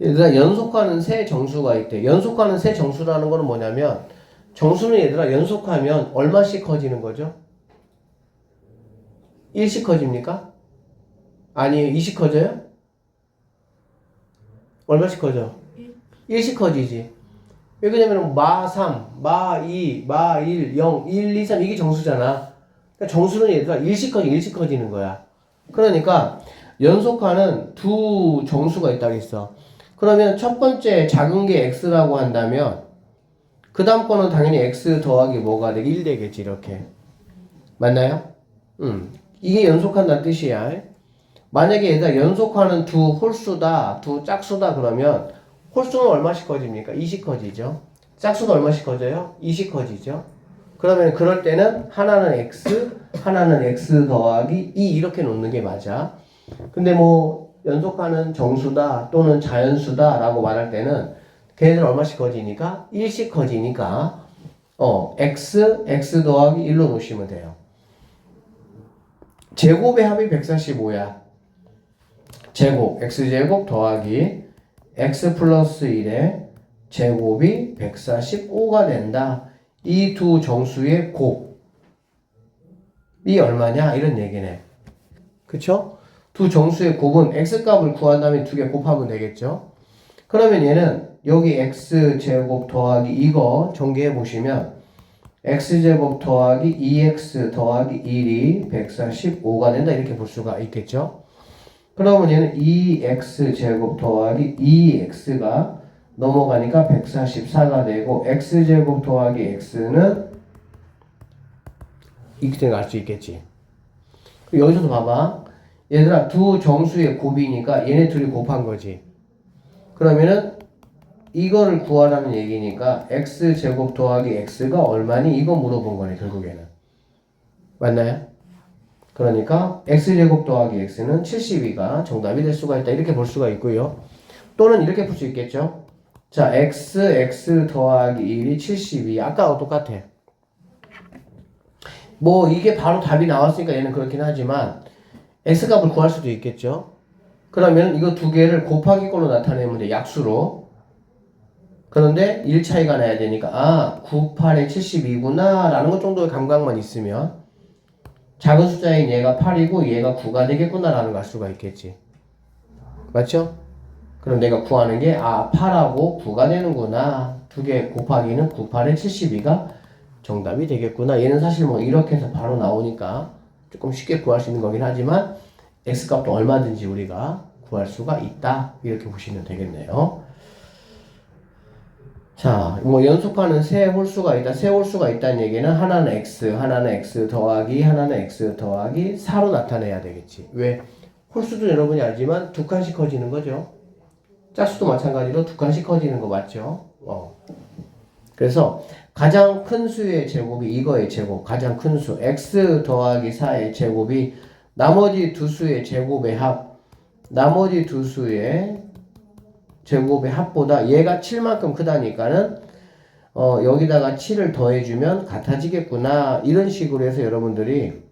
얘들아 연속하는 세 정수가 있대. 연속하는 세 정수라는 거는 뭐냐면 정수는 얘들아 연속하면 얼마씩 커지는 거죠? 1씩 커집니까? 아니에요. 2씩 커져요? 얼마씩 커져? 1씩 커지지. 왜 그러냐면 마 3, 마 2, 마 1, 0, 1, 2, 3 이게 정수잖아. 그러니까 정수는 얘들아 1씩 커지는 거야. 그러니까 연속하는 두 정수가 있다고 했어. 그러면 첫 번째 작은 게 x라고 한다면 그 다음 거는 당연히 x 더하기 뭐가 되게 1 되겠지 이렇게. 맞나요? 이게 연속한다는 뜻이야. 만약에 얘가 연속하는 두 홀수다, 두 짝수다 그러면 홀수는 얼마씩 커집니까? 2씩 커지죠. 짝수는 얼마씩 커져요? 2씩 커지죠. 그러면 그럴 때는 하나는 x 더하기 2 이렇게 놓는 게 맞아. 근데 뭐 연속하는 정수다 또는 자연수다 라고 말할 때는 걔네들 얼마씩 커지니까? 1씩 커지니까 x 더하기 1로 놓으시면 돼요. 제곱의 합이 145야. 제곱, x제곱 더하기 x 플러스 1의 제곱이 145가 된다. 이 두 정수의 곱이 얼마냐? 이런 얘기네. 그쵸? 두 정수의 곱은 x값을 구한 다음에 두 개 곱하면 되겠죠? 그러면 얘는 여기 x제곱 더하기 이거 전개해 보시면 x제곱 더하기 2x 더하기 1이 145가 된다. 이렇게 볼 수가 있겠죠? 그러면 얘는 2x제곱 더하기 2x가 넘어가니까 144가 되고 x제곱 더하기 x는 이렇게 생각할 수 있겠지. 여기서도 봐봐. 얘들아, 두 정수의 곱이니까 얘네 둘이 곱한 거지. 그러면은 이거를 구하라는 얘기니까 x제곱 더하기 x가 얼마니? 이거 물어본 거네, 결국에는. 맞나요? 그러니까 x제곱 더하기 x는 72가 정답이 될 수가 있다. 이렇게 볼 수가 있고요. 또는 이렇게 풀 수 있겠죠. 자, x 더하기 1이 72. 아까와 똑같아. 뭐 이게 바로 답이 나왔으니까 얘는 그렇긴 하지만 x값을 구할 수도 있겠죠. 그러면 이거 두 개를 곱하기꼴로 나타내면 돼. 약수로. 그런데 1 차이가 나야 되니까 98에 72구나 라는 것 정도의 감각만 있으면 작은 숫자인 얘가 8이고 얘가 9가 되겠구나 라는 걸 알 수가 있겠지. 맞죠? 그럼 내가 구하는 게 8하고 9가 되는구나. 두 개 곱하기는 98에 72가 정답이 되겠구나. 얘는 사실 뭐 이렇게 해서 바로 나오니까 조금 쉽게 구할 수 있는 거긴 하지만 x값도 얼마든지 우리가 구할 수가 있다. 이렇게 보시면 되겠네요. 자, 뭐 연속하는 세 홀수가 있다. 세 홀수가 있다는 얘기는 하나는 x 더하기, 하나는 x 더하기 4로 나타내야 되겠지. 왜? 홀수도 여러분이 알지만 두 칸씩 커지는 거죠. 짝수도 마찬가지로 두 칸씩 커지는 거 맞죠? 그래서 가장 큰 수의 제곱이 이거의 제곱, 가장 큰 수 x 더하기 4의 제곱이 나머지 두 수의 제곱의 합, 나머지 두 수의 제곱의 합보다 얘가 7만큼 크다니까는 여기다가 7을 더해주면 같아지겠구나. 이런 식으로 해서 여러분들이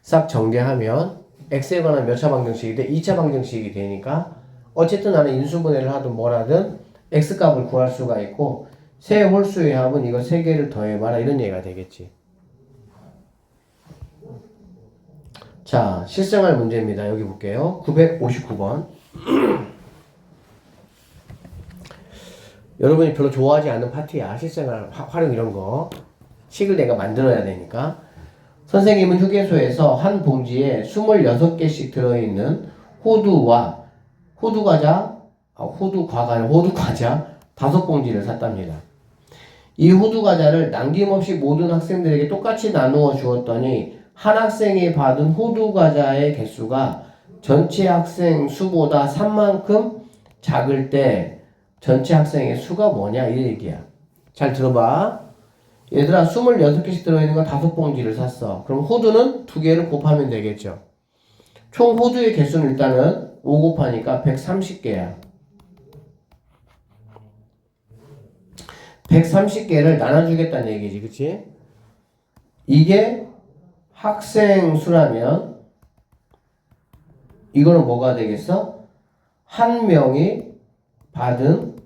싹 전개하면 x에 관한 몇 차 방정식이 돼? 2차 방정식이 되니까 어쨌든 나는 인수분해를 하든 뭘 하든 x값을 구할 수가 있고 세 홀수의 합은 이거 세 개를 더해봐라 이런 얘기가 되겠지. 자, 실생활 문제입니다. 여기 볼게요. 959번. 여러분이 별로 좋아하지 않는 파트야. 실생활 활용 이런 거. 식을 내가 만들어야 되니까. 선생님은 휴게소에서 한 봉지에 26개씩 들어있는 호두과자 5봉지를 샀답니다. 이 호두과자를 남김없이 모든 학생들에게 똑같이 나누어 주었더니 한 학생이 받은 호두과자의 개수가 전체 학생 수보다 3만큼 작을 때 전체 학생의 수가 뭐냐 이 얘기야. 잘 들어봐. 얘들아 26개씩 들어있는 거 5봉지를 샀어. 그럼 호두는 2개를 곱하면 되겠죠. 총 호두의 개수는 일단은 5 곱하니까 130개야. 130개를 나눠주겠다는 얘기지. 그치? 이게 학생 수라면 이거는 뭐가 되겠어? 한 명이 받은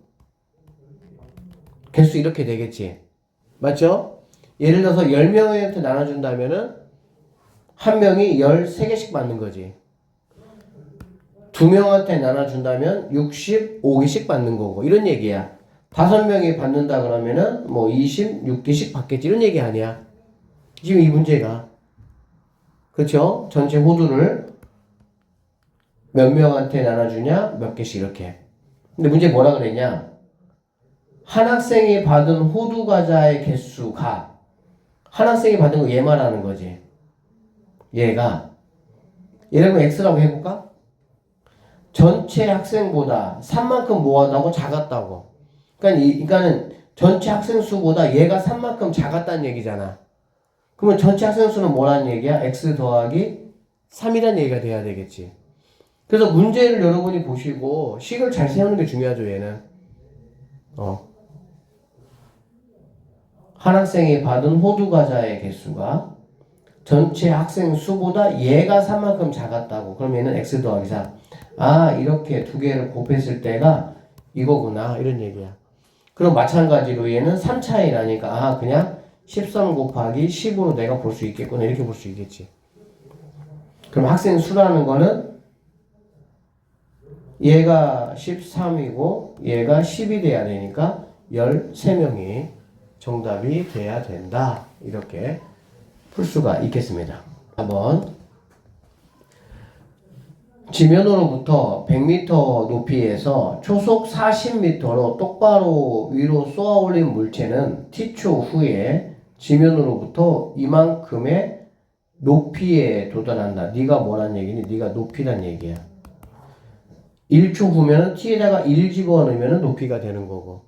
개수 이렇게 되겠지. 맞죠? 예를 들어서 10명한테 나눠준다면은 한 명이 13개씩 받는 거지. 2명한테 나눠준다면 65개씩 받는 거고 이런 얘기야. 5명이 받는다 그러면은 뭐 26개씩 받겠지 이런 얘기 아니야. 지금 이 문제가. 그쵸? 전체 호두를 몇 명한테 나눠주냐? 몇 개씩 이렇게. 근데 문제 뭐라 그랬냐? 한 학생이 받은 호두 과자의 개수가 한 학생이 받은 거 얘 말하는 거지. 얘가 얘를 x라고 해볼까? 전체 학생보다 3만큼 뭐하다고? 작았다고. 그러니까는 전체 학생 수보다 얘가 3만큼 작았다는 얘기잖아. 그러면 전체 학생 수는 뭐라는 얘기야? x 더하기 3이라는 얘기가 돼야 되겠지. 그래서 문제를 여러분이 보시고 식을 잘 세우는 게 중요하죠. 얘는 한 학생이 받은 호두 과자의 개수가 전체 학생 수보다 얘가 3만큼 작았다고. 그럼 얘는 x 더하기 3. 이렇게 두 개를 곱했을 때가 이거구나 이런 얘기야. 그럼 마찬가지로 얘는 3차이라니까 그냥 13 곱하기 10으로 내가 볼 수 있겠구나 이렇게 볼 수 있겠지. 그럼 학생 수라는 거는 얘가 13이고 얘가 10이 돼야 되니까 13명이 정답이 돼야 된다. 이렇게 풀 수가 있겠습니다. 한번 지면으로부터 100m 높이에서 초속 40m로 똑바로 위로 쏘아 올린 물체는 t초 후에 지면으로부터 이만큼의 높이에 도달한다. 네가 뭐란 얘기니? 네가 높이란 얘기야. 1초 후면은 t에다가 1 집어넣으면 높이가 되는 거고,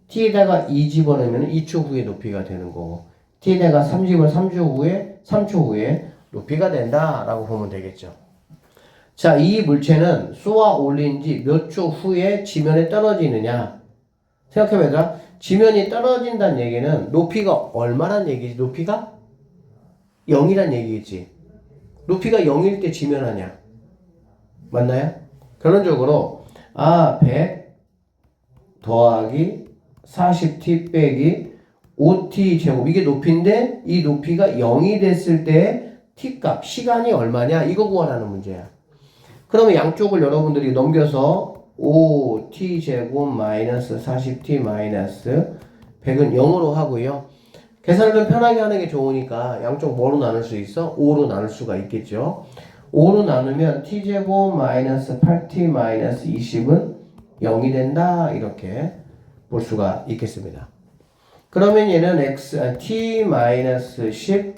t에다가 2 집어넣으면 2초 후에 높이가 되는 거고, t에다가 3 집어 3초 후에 높이가 된다라고 보면 되겠죠. 자, 이 물체는 쏘아 올린 지 몇 초 후에 지면에 떨어지느냐. 생각해봐, 얘들아. 지면이 떨어진다는 얘기는 높이가 얼마란 얘기지? 높이가 0이란 얘기겠지. 높이가 0일 때 지면하냐. 맞나요? 결론적으로 100 더하기 40t 빼기 5t 제곱, 이게 높이인데 이 높이가 0이 됐을 때 t값, 시간이 얼마냐, 이거 구하라는 문제야. 그러면 양쪽을 여러분들이 넘겨서 5t 제곱 마이너스 40t 마이너스 100은 0으로 하고요. 계산을 좀 편하게 하는 게 좋으니까 양쪽 뭐로 나눌 수 있어? 5로 나눌 수가 있겠죠. 5로 나누면 t제곱 마이너스 8t 마이너스 20은 0이 된다, 이렇게 볼 수가 있겠습니다. 그러면 얘는 t 마이너스 10,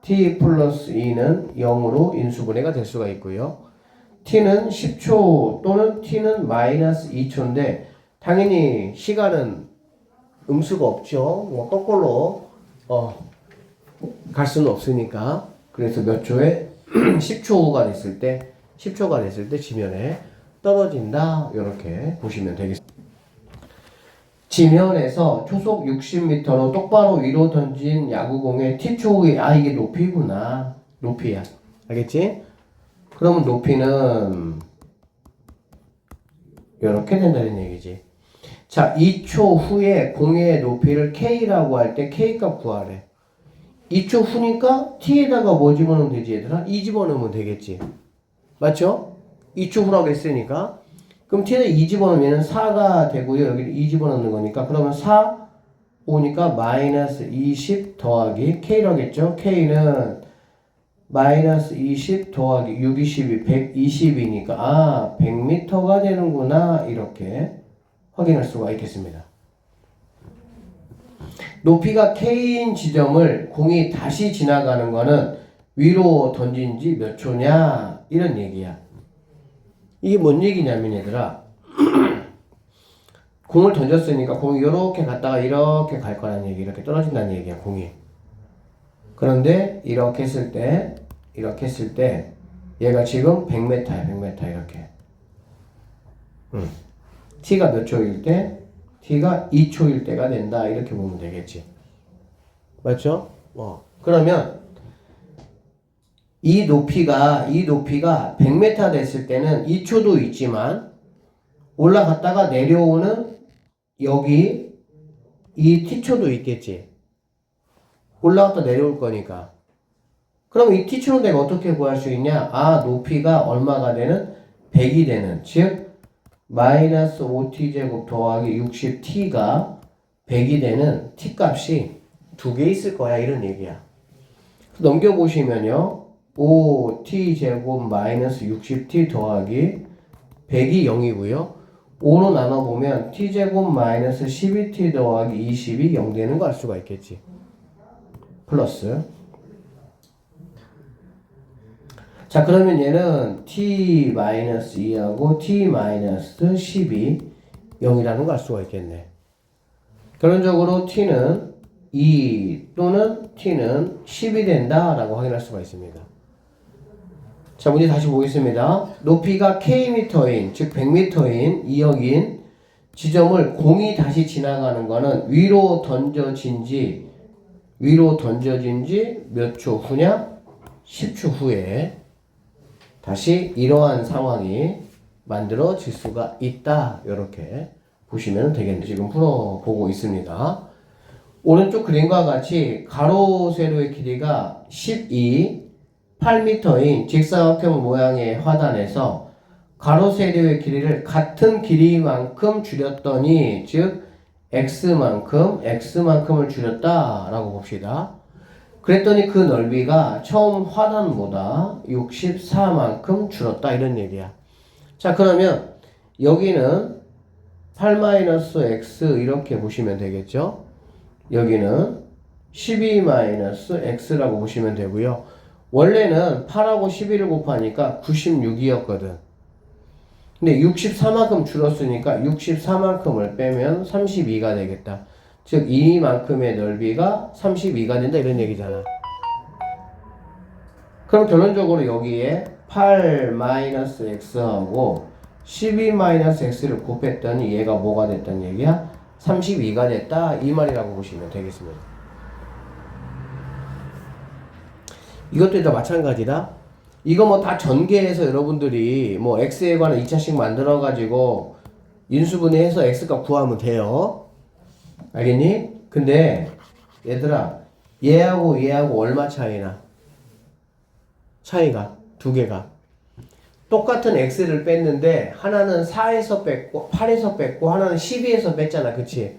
t 플러스 2는 0으로 인수분해가 될 수가 있고요. t는 10초 또는 t는 마이너스 2초인데 당연히 시간은 음수가 없죠. 뭐 거꾸로 갈 수는 없으니까. 그래서 몇 초에 10초가 됐을 때 지면에 떨어진다, 이렇게 보시면 되겠습니다. 지면에서 초속 60m로 똑바로 위로 던진 야구공의 t초 후에, 이게 높이구나. 높이야. 알겠지? 그러면 높이는 이렇게 된다는 얘기지. 자, 2초 후에 공의 높이를 k라고 할 때 k값 구하래. 2초 후니까 t에다가 뭐 집어넣으면 되지, 얘들아? 2 집어넣으면 되겠지. 맞죠? 2초 후라고 했으니까. 그럼 t에다 2 집어넣으면 얘는 4가 되고요. 여기 2 집어넣는 거니까. 그러면 4 오니까 마이너스 20 더하기 k라겠죠? k는 마이너스 20 더하기 6, 20이 120이니까 100m가 되는구나, 이렇게 확인할 수가 있겠습니다. 높이가 k인 지점을 공이 다시 지나가는 거는 위로 던진 지 몇 초냐, 이런 얘기야. 이게 뭔 얘기냐면, 얘들아, 공을 던졌으니까 공이 이렇게 갔다가 이렇게 갈 거라는 얘기, 이렇게 떨어진다는 얘기야, 공이. 그런데 이렇게 했을 때 얘가 지금 100m야, 100m 이렇게. t가 몇 초일 때? t가 2초일 때가 된다, 이렇게 보면 되겠지. 맞죠? 그러면 이 높이가 100m 됐을 때는 2초도 있지만 올라갔다가 내려오는 여기 이 t초도 있겠지. 올라갔다 내려올 거니까. 그럼 이 t초는 내가 어떻게 구할 수 있냐? 높이가 얼마가 되는? 100이 되는, 즉 마이너스 5t제곱 더하기 60t가 100이 되는 t값이 두 개 있을 거야, 이런 얘기야. 넘겨보시면요, 5t제곱 마이너스 60t 더하기 100이 0이고요 5로 나눠보면 t제곱 마이너스 12t 더하기 20이 0 되는 거 알 수가 있겠지. 플러스. 자, 그러면 얘는 t-2하고 t-10이 0이라는 걸 알 수가 있겠네. 결론적으로 t는 2 또는 t는 10이 된다라고 확인할 수가 있습니다. 자, 문제 다시 보겠습니다. 높이가 km인, 즉 100m인 2억인 지점을 공이 다시 지나가는 거는 위로 던져진 지 몇 초 후냐? 10초 후에 다시 이러한 상황이 만들어질 수가 있다, 이렇게 보시면 되겠네요. 지금 풀어보고 있습니다. 오른쪽 그림과 같이 가로 세로의 길이가 12, 8m인 직사각형 모양의 화단에서 가로 세로의 길이를 같은 길이만큼 줄였더니, 즉 x만큼을 줄였다라고 봅시다. 그랬더니 그 넓이가 처음 화단보다 64만큼 줄었다, 이런 얘기야. 자, 그러면 여기는 8-x 이렇게 보시면 되겠죠. 여기는 12-x라고 보시면 되고요. 원래는 8하고 12를 곱하니까 96이었거든. 근데 64만큼 줄었으니까 64만큼을 빼면 32가 되겠다. 즉 이만큼의 넓이가 32가 된다 이런 얘기잖아. 그럼 결론적으로 여기에 8-x하고 12-x를 곱했더니 얘가 뭐가 됐다는 얘기야? 32가 됐다 이 말이라고 보시면 되겠습니다. 이것도 다 마찬가지다. 이거 뭐 다 전개해서 여러분들이 뭐 x에 관한 2차식 만들어 가지고 인수분해해서 x값 구하면 돼요. 알겠니? 근데 얘들아 얘하고 얘하고 얼마 차이나? 차이가 두 개가 똑같은 x를 뺐는데 하나는 4에서 뺐고 8에서 뺐고 하나는 12에서 뺐잖아. 그치?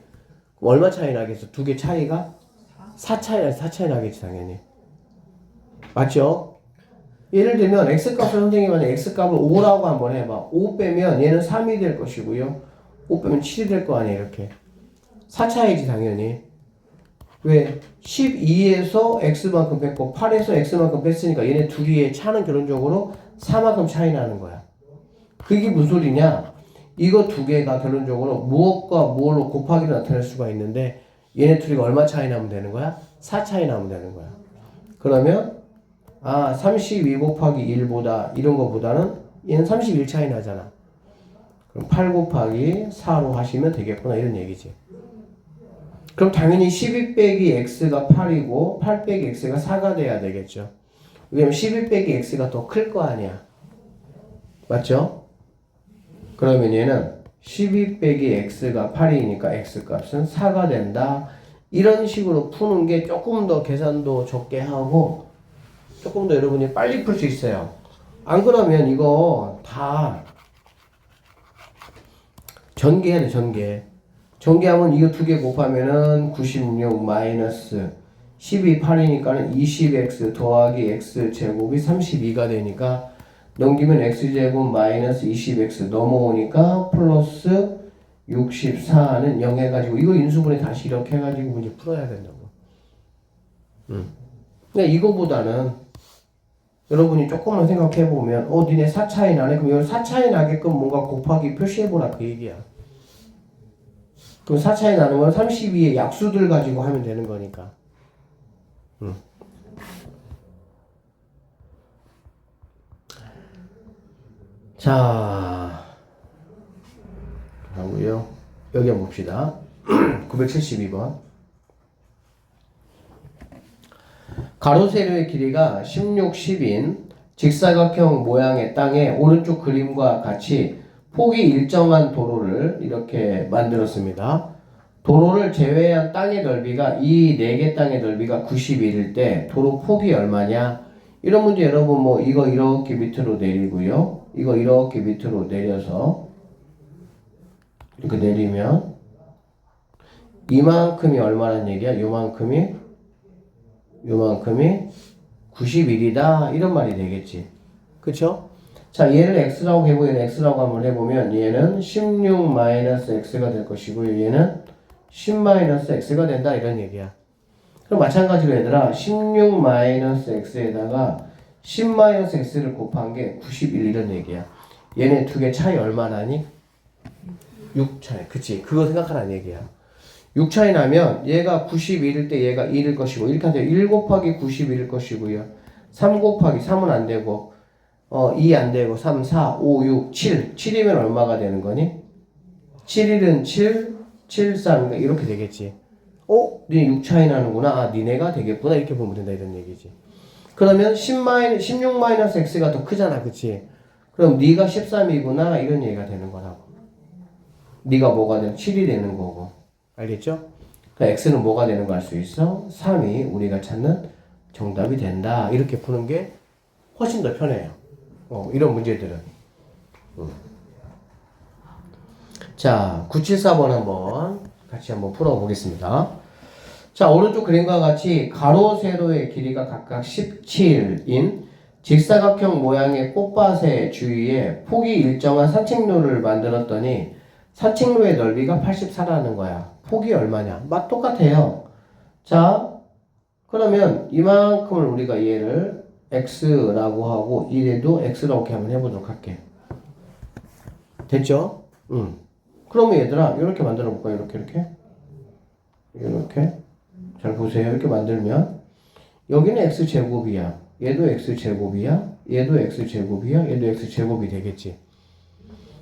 얼마 차이 나겠어? 두 개 차이가? 4 차이 나겠지 당연히. 맞죠? 예를 들면 x값을 선생님이 만약 x값을 5라고 한번 해봐. 5 빼면 얘는 3이 될 것이고요. 5 빼면 7이 될 거 아니야 이렇게. 4 차이지 당연히. 왜? 12에서 x만큼 뺐고 8에서 x만큼 뺐으니까 얘네 둘이의 차는 결론적으로 4만큼 차이 나는 거야. 그게 무슨 소리냐? 이거 두 개가 결론적으로 무엇과 무엇로 곱하기로 나타낼 수가 있는데 얘네 둘이가 얼마 차이 나면 되는 거야? 4 차이 나면 되는 거야. 그러면 32 곱하기 1보다 이런 거보다는 얘는 31 차이 나잖아. 그럼 8 곱하기 4로 하시면 되겠구나 이런 얘기지. 그럼 당연히 12 빼기 x가 8이고 8 빼기 x가 4가 돼야 되겠죠. 왜냐면 12 빼기 x가 더 클 거 아니야. 맞죠? 그러면 얘는 12 빼기 x가 8이니까 x값은 4가 된다. 이런 식으로 푸는 게 조금 더 계산도 적게 하고 조금 더 여러분이 빨리 풀 수 있어요. 안 그러면 이거 다 전개해야 돼, 전개. 전개하면 이거 두 개 곱하면은 96 마이너스 12, 8이니까는 20x 더하기 x 제곱이 32가 되니까 넘기면 x 제곱 마이너스 20x 넘어오니까 플러스 64는 0 해가지고 이거 인수분해 다시 이렇게 해가지고 문제 풀어야 된다고. 근데 이거보다는 여러분이 조금만 생각해보면 니네 4 차이 나네? 그럼 여기 4 차이 나게끔 뭔가 곱하기 표시해보라 그 얘기야. 그럼 4 차이 나는 건 32의 약수들 가지고 하면 되는 거니까. 자, 하고요. 여기 한번 봅시다. 972번. 가로 세로의 길이가 16, 10인 직사각형 모양의 땅에 오른쪽 그림과 같이 폭이 일정한 도로를 이렇게 만들었습니다. 도로를 제외한 땅의 넓이가 이 4개 땅의 넓이가 91일 때 도로 폭이 얼마냐? 이런 문제 여러분 뭐 이거 이렇게 밑으로 내리고요. 이거 이렇게 밑으로 내려서 이렇게 내리면 이만큼이 얼마란 얘기야? 요만큼이 91이다 이런 말이 되겠지. 그쵸? 자 얘를 x라고 해보고 얘는 x라고 한번 해보면 얘는 16-x가 될 것이고 얘는 10-x가 된다 이런 얘기야. 그럼 마찬가지로 얘들아 16-x에다가 10-x를 곱한 게 91 이런 얘기야. 얘네 두 개 차이 얼마나니? 6 차이. 그치? 그거 생각하라는 얘기야. 6 차이 나면 얘가 91일 때 얘가 1일 것이고 이렇게 하세요. 1 곱하기 91일 것이고요. 3 곱하기 3은 안 되고 2 안 되고 3, 4, 5, 6, 7 7이면 얼마가 되는 거니? 7일은 7, 7, 3 그러니까 이렇게 되겠지. 니네 6 차이 나는구나. 니네가 되겠구나. 이렇게 보면 된다 이런 얘기지. 그러면 16-x가 더 크잖아. 그치? 그럼 네가 13이구나. 이런 얘기가 되는 거라고. 네가 뭐가 되면 7이 되는 거고. 알겠죠? 그러니까 x는 뭐가 되는 거 알 수 있어? 3이 우리가 찾는 정답이 된다. 이렇게 푸는 게 훨씬 더 편해요. 이런 문제들은. 자, 974번 한번 같이 한번 풀어보겠습니다. 자, 오른쪽 그림과 같이 가로 세로의 길이가 각각 17인 직사각형 모양의 꽃밭의 주위에 폭이 일정한 산책로를 만들었더니 산책로의 넓이가 84라는 거야. 폭이 얼마냐? 똑같아요. 자, 그러면 이만큼을 우리가 얘를 x라고 하고 이래도 x라고 이렇게 한번 해보도록 할게. 됐죠? 응. 그러면 얘들아 이렇게 만들어 볼까요? 이렇게 잘 보세요. 이렇게 만들면 여기는 x제곱이야. 얘도 x제곱이야. 얘도 x제곱이야. 얘도 x제곱이 되겠지.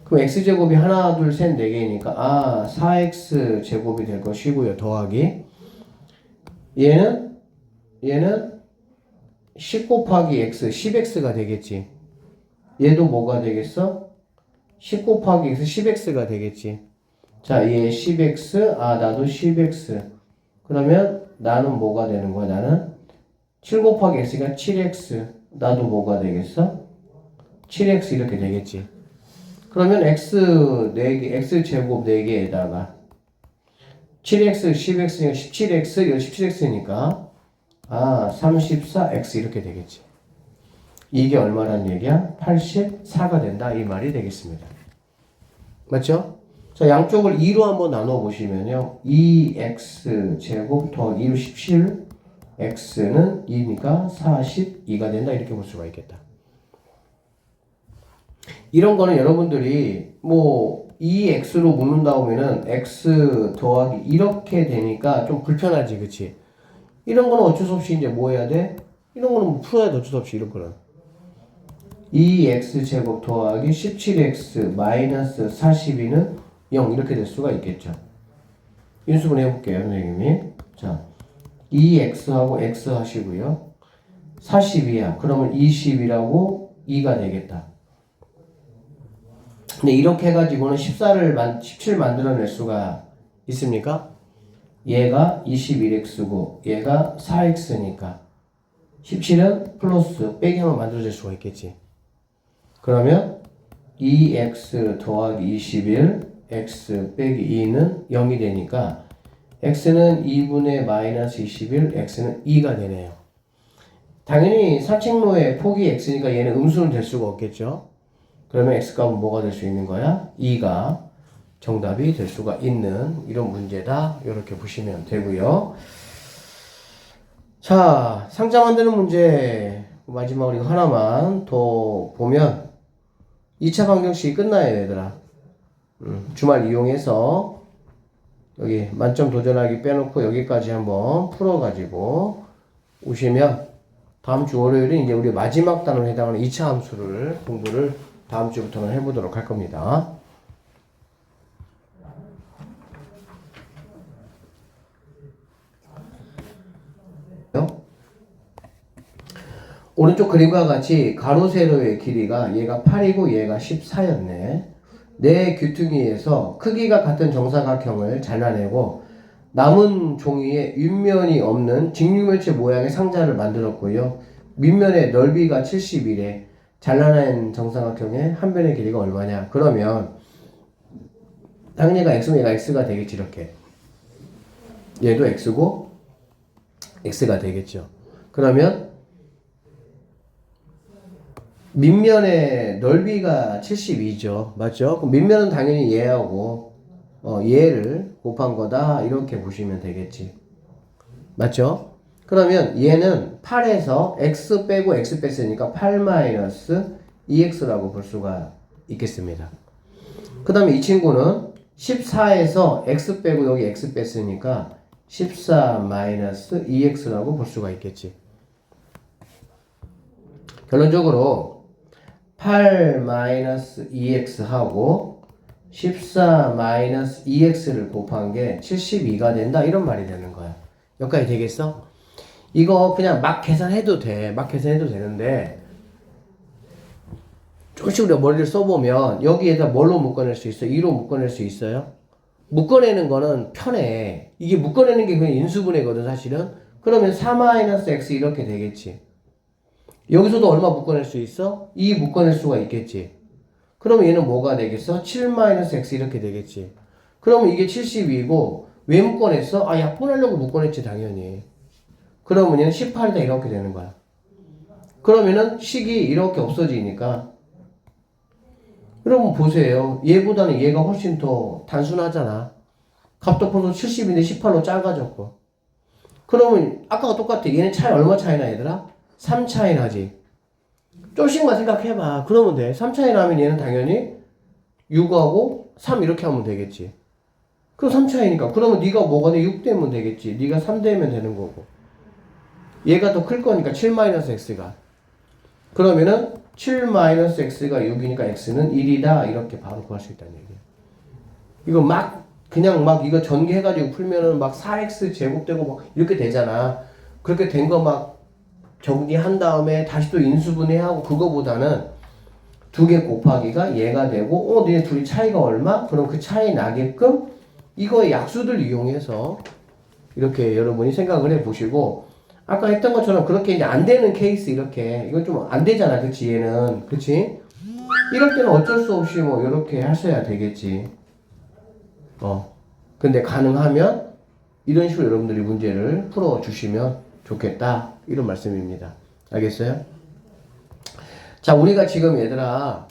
그럼 x제곱이 하나, 둘, 셋, 네 개니까 4x제곱이 될 것이고요. 더하기 얘는 10 곱하기 x, 10x가 되겠지. 얘도 뭐가 되겠어? 10 곱하기 x, 10x가 되겠지. 자, 얘 10x, 나도 10x. 그러면 나는 뭐가 되는 거야? 나는 7 곱하기 x가 7x. 나도 뭐가 되겠어? 7x 이렇게 되겠지. 그러면 x 4개, x제곱 4개에다가 7x, 10x니까 17x, 이거 17x니까 34x 이렇게 되겠지. 이게 얼마란 얘기야? 84가 된다 이 말이 되겠습니다. 맞죠? 자, 양쪽을 2로 한번 나눠 보시면요. 2x 제곱 더 2로 17, x는 2니까 42가 된다 이렇게 볼 수가 있겠다. 이런 거는 여러분들이 뭐 2x로 묶는다 보면은 x 더하기 이렇게 되니까 좀 불편하지, 그치? 이런 거는 어쩔 수 없이 이제 뭐 해야 돼? 이런 거는 뭐 풀어야 돼, 어쩔 수 없이 이런 거는. 2x 제곱 더하기 17x 마이너스 42는 0 이렇게 될 수가 있겠죠. 인수분 해볼게요, 선생님이. 자, 2x하고 x 하시고요. 42야. 그러면 20이라고 2가 되겠다. 근데 이렇게 해가지고는 17 만들어낼 수가 있습니까? 얘가 21x고 얘가 4x니까 17은 플러스 빼기 하면 만들어질 수가 있겠지. 그러면 2x 더하기 21 x 빼기 2는 0이 되니까 x는 2분의 마이너스 21 x는 2가 되네요. 당연히 산책로의 폭이 x니까 얘는 음수는 될 수가 없겠죠. 그러면 x값은 뭐가 될 수 있는 거야? 2가 정답이 될 수가 있는 이런 문제다. 이렇게 보시면 되고요. 자, 상자 만드는 문제 마지막으로 이거 하나만 더 보면 2차 방정식이 끝나요, 얘들아. 주말 이용해서 여기 만점 도전하기 빼놓고 여기까지 한번 풀어가지고 오시면 다음 주 월요일은 이제 우리 마지막 단원에 해당하는 2차 함수를 공부를 다음 주부터는 해보도록 할 겁니다. 오른쪽 그림과 같이 가로 세로의 길이가 얘가 8이고 얘가 14였네. 내 귀퉁이에서 크기가 같은 정사각형을 잘라내고 남은 종이에 윗면이 없는 직육면체 모양의 상자를 만들었고요. 밑면의 넓이가 71에 잘라낸 정사각형의 한 변의 길이가 얼마냐? 그러면 당연히 얘가 x면 얘가 x가 되겠지. 이렇게 얘도 x고 x가 되겠죠. 그러면 밑면의 넓이가 72죠. 맞죠? 그럼 밑면은 당연히 얘하고 얘를 곱한 거다. 이렇게 보시면 되겠지. 맞죠? 그러면 얘는 8에서 x 빼고 x 뺐으니까 8 마이너스 2x라고 볼 수가 있겠습니다. 그 다음에 이 친구는 14에서 x 빼고 여기 x 뺐으니까 14 마이너스 2x라고 볼 수가 있겠지. 결론적으로 8 마이너스 2x하고 14 마이너스 2x를 곱한 게 72가 된다 이런 말이 되는 거야. 여기까지 되겠어? 이거 그냥 막 계산해도 돼. 막 계산해도 되는데 조금씩 우리가 머리를 써보면 여기에다 뭘로 묶어낼 수 있어? 2로 묶어낼 수 있어요? 묶어내는 거는 편해. 이게 묶어내는 게 그냥 인수분해거든 사실은. 그러면 4-x 이렇게 되겠지. 여기서도 얼마 묶어낼 수 있어? 2 묶어낼 수가 있겠지. 그러면 얘는 뭐가 되겠어? 7-x 이렇게 되겠지. 그러면 이게 72이고 왜 묶어냈어? 약분하려고 묶어냈지 당연히. 그러면 얘는 18이다 이렇게 되는 거야. 그러면은 식이 이렇게 없어지니까 여러분 보세요. 얘보다는 얘가 훨씬 더 단순하잖아. 값도 벌써 70인데 18로 작아졌고. 그러면 아까와 똑같아. 얘는 차이 얼마 차이나 얘들아? 3 차이 나지. 조금씩만 생각해봐. 그러면 돼. 3 차이 나면 얘는 당연히 6하고 3 이렇게 하면 되겠지. 그럼 3 차이니까. 그러면 네가 뭐가 돼? 6 되면 되겠지. 네가 3 되면 되는 거고. 얘가 더 클 거니까 7-x가. 그러면은 7-x가 6이니까 x는 1이다. 이렇게 바로 구할 수 있다는 얘기야. 이거 막 그냥 막 이거 전개해가지고 풀면은 막 4x 제곱되고 막 이렇게 되잖아. 그렇게 된 거 막 정리한 다음에 다시 또 인수분해하고 그거보다는 두 개 곱하기가 얘가 되고 니네 둘이 차이가 얼마? 그럼 그 차이 나게끔 이거의 약수들 이용해서 이렇게 여러분이 생각을 해 보시고 아까 했던 것처럼 그렇게 이제 안 되는 케이스 이렇게 이건 좀 안 되잖아. 그치 얘는 그치? 이럴 때는 어쩔 수 없이 뭐 이렇게 하셔야 되겠지. 근데 가능하면 이런 식으로 여러분들이 문제를 풀어 주시면 좋겠다. 이런 말씀입니다. 알겠어요? 자, 우리가 지금 얘들아,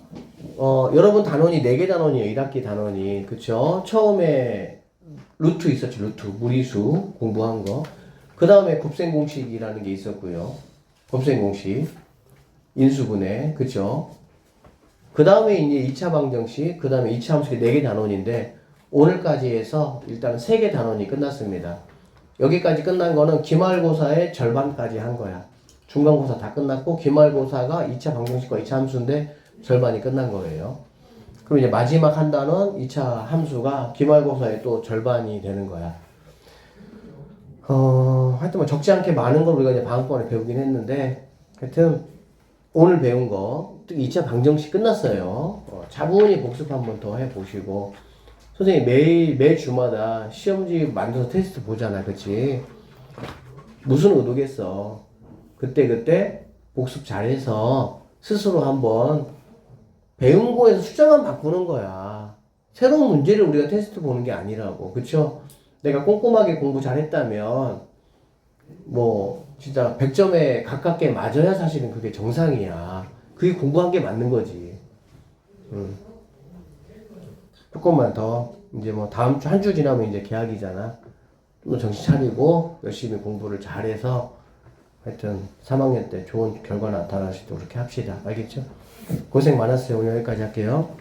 여러분 단원이 4개 단원이에요. 1학기 단원이. 그쵸? 처음에 루트 있었지, 루트. 무리수 공부한 거. 그 다음에 곱셈공식이라는 게 있었고요. 곱셈공식. 인수분해. 그쵸? 그 다음에 이제 2차 방정식, 그 다음에 2차 함수의 4개 단원인데, 오늘까지 해서 일단 3개 단원이 끝났습니다. 여기까지 끝난 거는 기말고사의 절반까지 한 거야. 중간고사 다 끝났고, 기말고사가 2차 방정식과 2차 함수인데, 절반이 끝난 거예요. 그럼 이제 마지막 한 단원, 2차 함수가 기말고사의 또 절반이 되는 거야. 하여튼 뭐 적지 않게 많은 걸 우리가 이제 방학번에 배우긴 했는데, 하여튼, 오늘 배운 거, 2차 방정식 끝났어요. 차분히 복습 한번 더 해보시고, 선생님 매 주마다 시험지 만들어서 테스트 보잖아. 그치? 무슨 의도겠어. 그때 복습 잘해서 스스로 한번 배운 거에서 숫자만 바꾸는 거야. 새로운 문제를 우리가 테스트 보는 게 아니라고. 그쵸? 내가 꼼꼼하게 공부 잘했다면 뭐 진짜 100점에 가깝게 맞아야 사실은 그게 정상이야. 그게 공부한 게 맞는 거지. 조금만 더 이제 뭐 다음 주 한 주 지나면 이제 개학이잖아. 좀 더 정신 차리고 열심히 공부를 잘해서 하여튼 3학년 때 좋은 결과 나타날 수 있도록 그렇게 합시다. 알겠죠? 고생 많았어요. 오늘 여기까지 할게요.